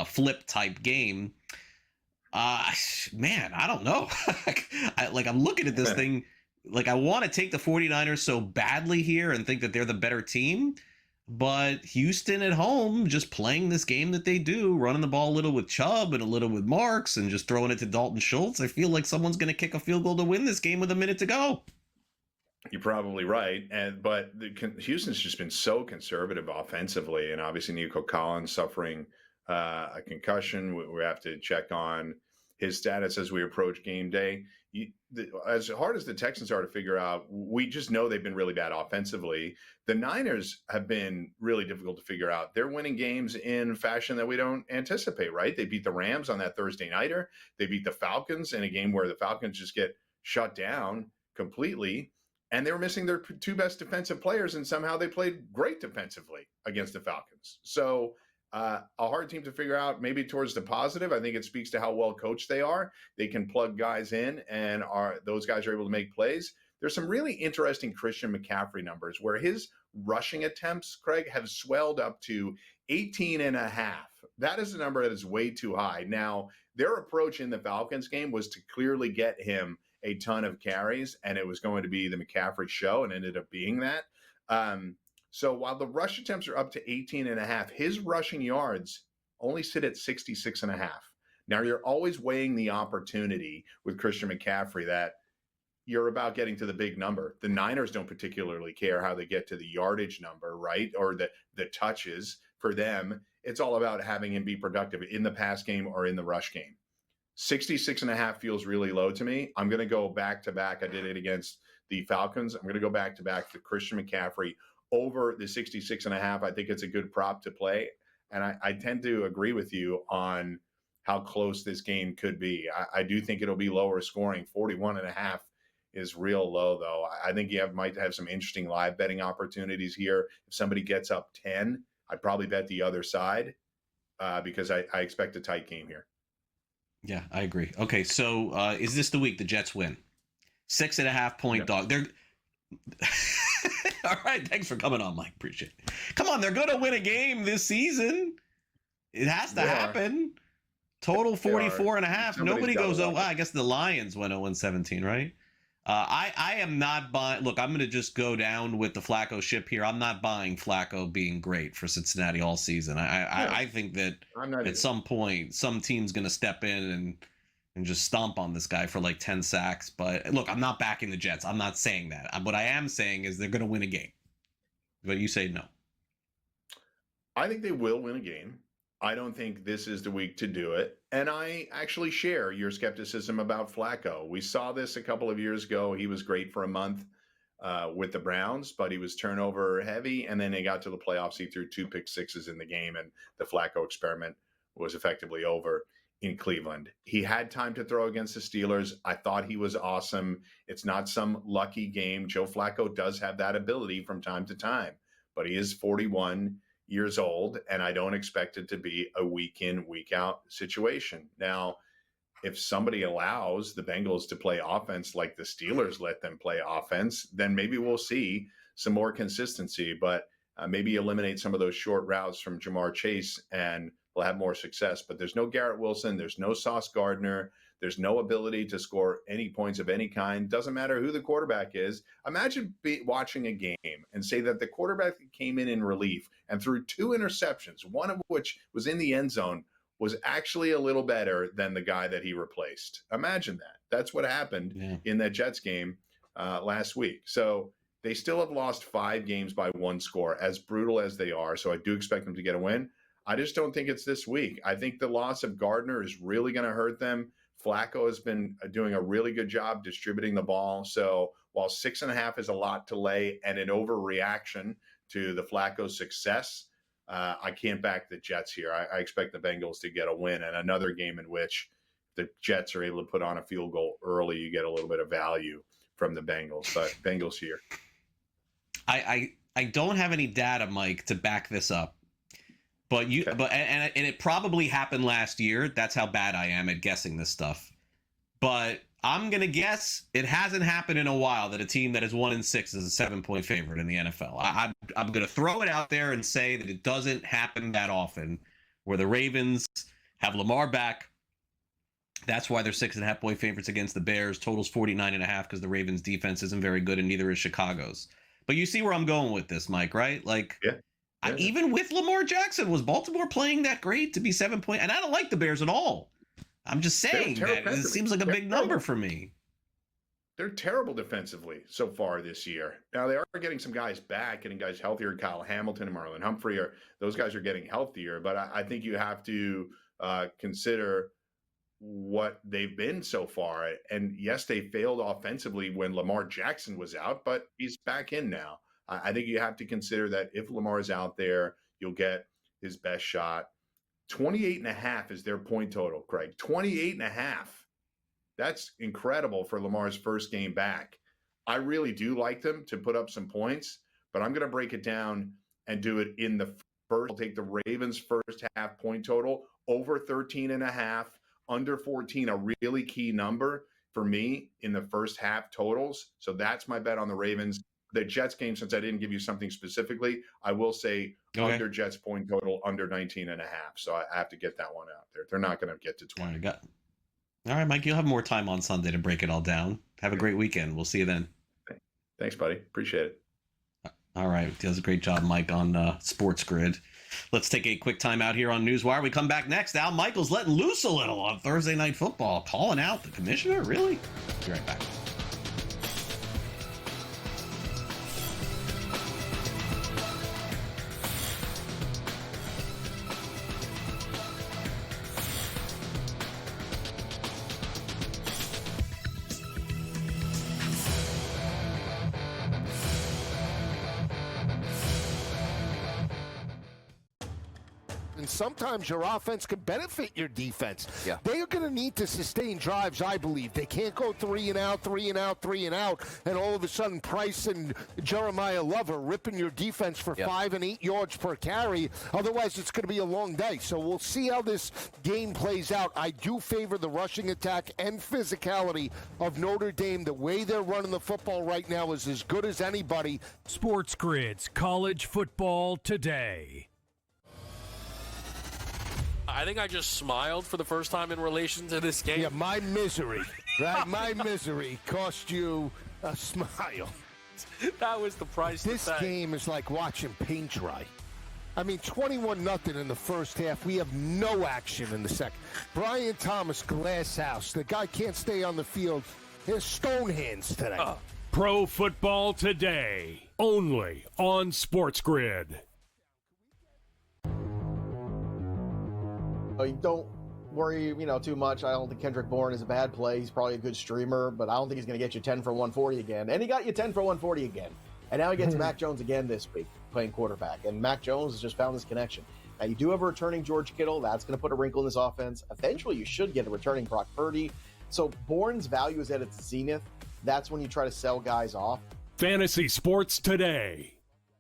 flip type game. Man, I don't know. I'm looking at this thing. Like, I want to take the 49ers so badly here and think that they're the better team. But Houston at home, just playing this game that they do, running the ball a little with Chubb and a little with Marks and just throwing it to Dalton Schultz, I feel like someone's going to kick a field goal to win this game with a minute to go. You're probably right, but Houston's just been so conservative offensively, and obviously Nico Collins suffering a concussion. We have to check on his status as we approach game day. As hard as the Texans are to figure out, we just know they've been really bad offensively. The Niners have been really difficult to figure out. They're winning games in fashion that we don't anticipate, right? They beat the Rams on that Thursday nighter. They beat the Falcons in a game where the Falcons just get shut down completely. And they were missing their two best defensive players, and somehow they played great defensively against the Falcons. So a hard team to figure out, maybe towards the positive. I think it speaks to how well coached they are. They can plug guys in, and those guys are able to make plays. There's some really interesting Christian McCaffrey numbers where his rushing attempts, Craig, have swelled up to 18.5. That is a number that is way too high. Now, their approach in the Falcons game was to clearly get him a ton of carries, and it was going to be the McCaffrey show, and ended up being that. So while the rush attempts are up to 18.5, his rushing yards only sit at 66.5. Now, you're always weighing the opportunity with Christian McCaffrey that you're about getting to the big number. The Niners don't particularly care how they get to the yardage number, right? Or the touches. For them, it's all about having him be productive in the pass game or in the rush game. 66.5 feels really low to me. I'm going to go back to back. I did it against the Falcons. I'm going to go back to back to Christian McCaffrey over the 66.5. I think it's a good prop to play. And I tend to agree with you on how close this game could be. I do think it'll be lower scoring. 41.5 is real low, though. I think you might have some interesting live betting opportunities here. If somebody gets up 10, I'd probably bet the other side because I expect a tight game here. Yeah, I agree. Okay, so is this the week the Jets win? 6.5 point dog. They're all right. Thanks for coming on, Mike. Appreciate it. Come on, they're going to win a game this season. It has to happen. Total 44.5. Nobody goes, I guess the Lions went 0-17, right? I am not buying. Look, I'm going to just go down with the Flacco ship here. I'm not buying Flacco being great for Cincinnati all season. I think that at some point, some team's going to step in and just stomp on this guy for like 10 sacks. But look, I'm not backing the Jets. I'm not saying that. What I am saying is they're going to win a game. But you say no. I think they will win a game. I don't think this is the week to do it. And I actually share your skepticism about Flacco. We saw this a couple of years ago. He was great for a month with the Browns, but he was turnover heavy. And then they got to the playoffs. He threw 2 pick sixes in the game, and the Flacco experiment was effectively over in Cleveland. He had time to throw against the Steelers. I thought he was awesome. It's not some lucky game. Joe Flacco does have that ability from time to time, but he is 41 years old, and I don't expect it to be a week in, week out situation. Now, if somebody allows the Bengals to play offense like the Steelers let them play offense, then maybe we'll see some more consistency, but maybe eliminate some of those short routes from Jamar Chase and we'll have more success. But there's no Garrett Wilson. There's no Sauce Gardner. There's no ability to score any points of any kind. Doesn't matter who the quarterback is. Imagine watching a game and say that the quarterback that came in relief and threw 2 interceptions, one of which was in the end zone, was actually a little better than the guy that he replaced. Imagine that. That's what happened in that Jets game last week. So they still have lost 5 games by 1 score, as brutal as they are. So I do expect them to get a win. I just don't think it's this week. I think the loss of Gardner is really going to hurt them. Flacco has been doing a really good job distributing the ball. So while 6.5 is a lot to lay and an overreaction to the Flacco success, I can't back the Jets here. I expect the Bengals to get a win, and another game in which the Jets are able to put on a field goal early. You get a little bit of value from the Bengals, but Bengals here. I don't have any data, Mike, to back this up. But and it probably happened last year. That's how bad I am at guessing this stuff. But I'm gonna guess it hasn't happened in a while that a team that is 1-6 is a 7-point favorite in the NFL. I'm gonna throw it out there and say that it doesn't happen that often, where the Ravens have Lamar back. That's why they're 6.5-point favorites against the Bears. Total's 49.5 because the Ravens defense isn't very good, and neither is Chicago's. But you see where I'm going with this, Mike, right? Like, even with Lamar Jackson, was Baltimore playing that great to be 7-point? And I don't like the Bears at all. I'm just saying that it seems like a big number for me. They're terrible defensively so far this year. Now, they are getting some guys back, getting guys healthier. Kyle Hamilton and Marlon Humphrey, those guys are getting healthier. But I think you have to consider what they've been so far. And yes, they failed offensively when Lamar Jackson was out, but he's back in now. I think you have to consider that if Lamar is out there, you'll get his best shot. 28.5 is their point total, Craig. 28.5. That's incredible for Lamar's first game back. I really do like them to put up some points, but I'm going to break it down and do it in the first. I'll take the Ravens first half point total over 13.5, under 14, a really key number for me in the first half totals. So that's my bet on the Ravens. The Jets game, since I didn't give you something specifically, I will say under Jets point total, under 19.5. So I have to get that one out there. They're not going to get to 20. All right, Mike, you'll have more time on Sunday to break it all down. Have a great weekend. We'll see you then. Thanks, buddy. Appreciate it. All right. Does a great job, Mike, on SportsGrid. Let's take a quick time out here on NewsWire. We come back next. Al Michaels letting loose a little on Thursday Night Football. Calling out the commissioner? Really? Be right back. And sometimes your offense can benefit your defense. Yeah. They are going to need to sustain drives, I believe. They can't go 3 and out, 3 and out, 3 and out, and all of a sudden Price and Jeremiah Love are ripping your defense for 5 and 8 yards per carry. Otherwise, it's going to be a long day. So we'll see how this game plays out. I do favor the rushing attack and physicality of Notre Dame. The way they're running the football right now is as good as anybody. SportsGrid's College Football Today. I think I just smiled for the first time in relation to this game. Yeah, my misery, right? My misery cost you a smile. That was the price. This game is like watching paint dry. I mean, 21-0 in the first half. We have no action in the second. Brian Thomas, glass house. The guy can't stay on the field. His stone hands today. Pro Football Today, only on SportsGrid. Don't worry, too much. I don't think Kendrick Bourne is a bad play. He's probably a good streamer, but I don't think he's going to get you 10 for 140 again. And he got you 10 for 140 again. And now he gets Mac Jones again this week playing quarterback. And Mac Jones has just found this connection. Now, you do have a returning George Kittle. That's going to put a wrinkle in this offense. Eventually, you should get a returning Brock Purdy. So Bourne's value is at its zenith. That's when you try to sell guys off. Fantasy Sports Today,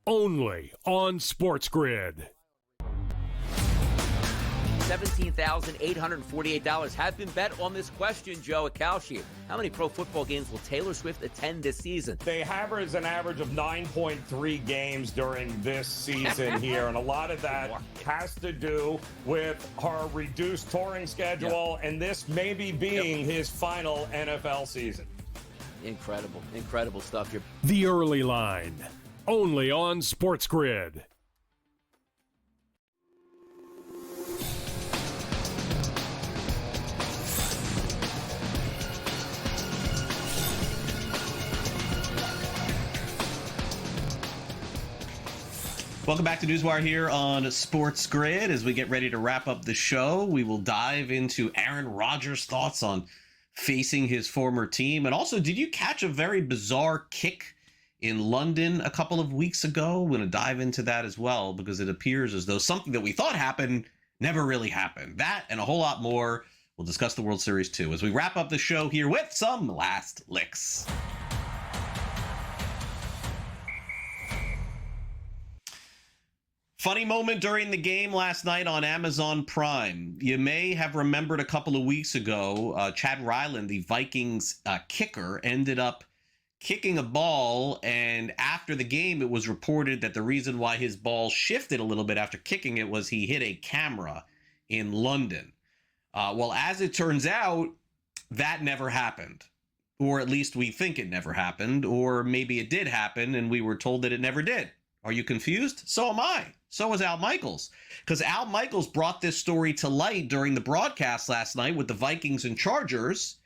only on SportsGrid. $17,848 have been bet on this question, Joe Akaushi. How many pro football games will Taylor Swift attend this season? They average an average of 9.3 games during this season here, and a lot of that has to do with her reduced touring schedule, and this maybe being his final NFL season. Incredible stuff here. The Early Line, only on SportsGrid. Welcome back to NewsWire here on SportsGrid. As we get ready to wrap up the show, we will dive into Aaron Rodgers' thoughts on facing his former team. And also, did you catch a very bizarre kick in London a couple of weeks ago? We're going to dive into that as well, because it appears as though something that we thought happened never really happened. That and a whole lot more. We'll discuss the World Series too as we wrap up the show here with some last licks. Funny moment during the game last night on Amazon Prime. You may have remembered a couple of weeks ago, Chad Ryland, the Vikings kicker, ended up kicking a ball, and after the game, it was reported that the reason why his ball shifted a little bit after kicking it was he hit a camera in London. Well, as it turns out, that never happened. Or at least we think it never happened, or maybe it did happen and we were told that it never did. Are you confused? So am I. So is Al Michaels. Because Al Michaels brought this story to light during the broadcast last night with the Vikings and Chargers,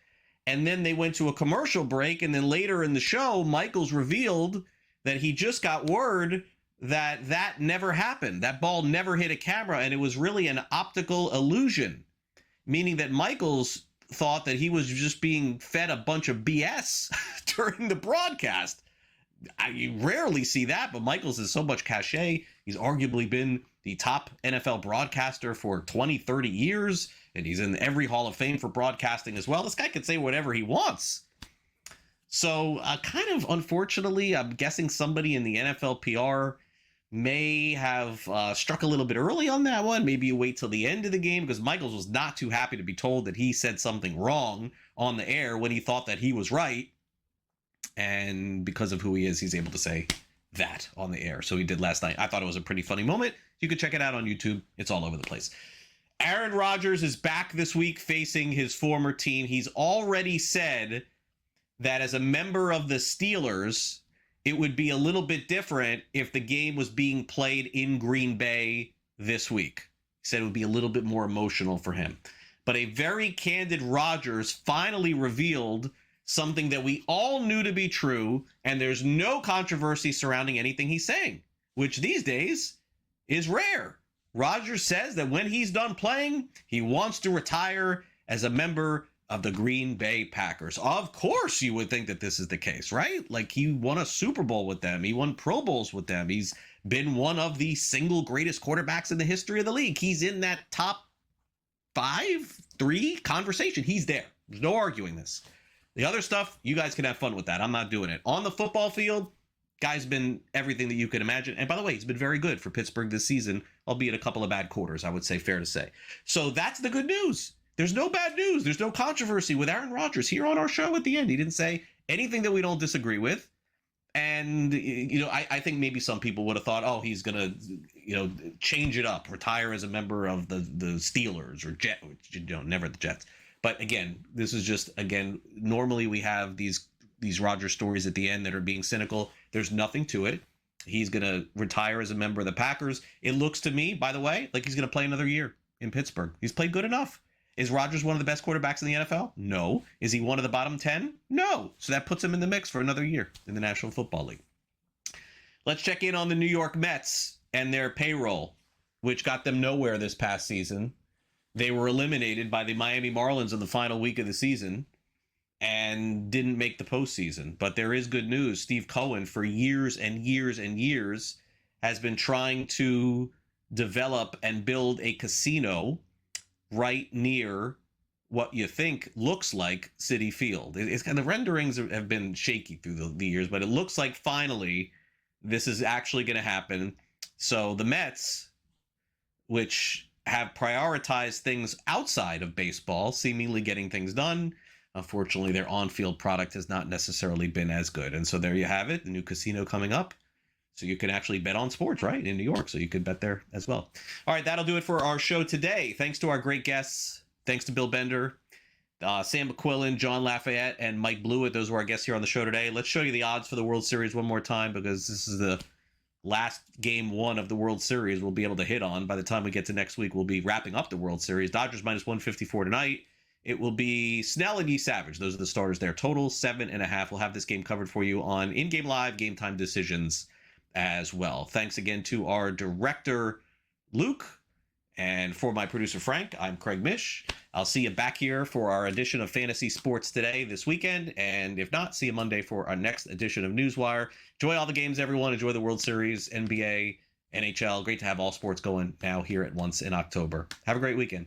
and then they went to a commercial break, and then later in the show, Michaels revealed that he just got word that that never happened. That ball never hit a camera, and it was really an optical illusion, meaning that Michaels thought that he was just being fed a bunch of BS during the broadcast. You rarely see that, but Michaels has so much cachet. He's arguably been the top NFL broadcaster for 20, 30 years, and he's in every Hall of Fame for broadcasting as well. This guy could say whatever he wants. So kind of unfortunately, I'm guessing somebody in the NFL PR may have struck a little bit early on that one. Maybe you wait till the end of the game, because Michaels was not too happy to be told that he said something wrong on the air when he thought that he was right. And because of who he is, he's able to say that on the air. So he did last night. I thought it was a pretty funny moment. You can check it out on YouTube. It's all over the place. Aaron Rodgers is back this week facing his former team. He's already said that as a member of the Steelers, it would be a little bit different if the game was being played in Green Bay this week. He said it would be a little bit more emotional for him. But a very candid Rodgers finally revealed something that we all knew to be true, and there's no controversy surrounding anything he's saying, which these days is rare. Rodgers says that when he's done playing, he wants to retire as a member of the Green Bay Packers. Of course you would think that this is the case, right? Like, he won a Super Bowl with them. He won Pro Bowls with them. He's been one of the single greatest quarterbacks in the history of the league. He's in that top 3 conversation. He's there. There's no arguing this. The other stuff, you guys can have fun with that. I'm not doing it. On the football field, guy's been everything that you could imagine. And by the way, he's been very good for Pittsburgh this season, albeit a couple of bad quarters, I would say, fair to say. So that's the good news. There's no bad news. There's no controversy with Aaron Rodgers here on our show at the end. He didn't say anything that we don't disagree with. And, you know, I think maybe some people would have thought, oh, he's going to, you know, change it up, retire as a member of the Steelers or Jets, you know, never the Jets. But again, this is just, again, normally we have these Rodgers stories at the end that are being cynical. There's nothing to it. He's going to retire as a member of the Packers. It looks to me, by the way, like he's going to play another year in Pittsburgh. He's played good enough. Is Rodgers one of the best quarterbacks in the NFL? No. Is he one of the bottom 10? No. So that puts him in the mix for another year in the National Football League. Let's check in on the New York Mets and their payroll, which got them nowhere this past season. They were eliminated by the Miami Marlins in the final week of the season and didn't make the postseason. But there is good news. Steve Cohen, for years and years and years, has been trying to develop and build a casino right near what you think looks like Citi Field. It's kind of, the renderings have been shaky through the years, but it looks like finally this is actually going to happen. So the Mets, which have prioritized things outside of baseball, seemingly getting things done. Unfortunately, their on-field product has not necessarily been as good. And so there you have it, the new casino coming up. So you can actually bet on sports, right, in New York. So you could bet there as well. All right, that'll do it for our show today. Thanks to our great guests. Thanks to Bill Bender, Sam McQuillan, John Lafayette, and Mike Blewett. Those were our guests here on the show today. Let's show you the odds for the World Series one more time, because this is the last game 1 of the World Series we'll be able to hit on. By the time we get to next week, we'll be wrapping up the World Series. Dodgers minus 154 tonight. It will be Snell and Yee Savage. Those are the starters there. Total 7.5. We'll have this game covered for you on In-Game Live, Game Time Decisions as well. Thanks again to our director, Luke. And for my producer, Frank, I'm Craig Mish. I'll see you back here for our edition of Fantasy Sports Today this weekend. And if not, see you Monday for our next edition of NewsWire. Enjoy all the games, everyone. Enjoy the World Series, NBA, NHL. Great to have all sports going now here at once in October. Have a great weekend.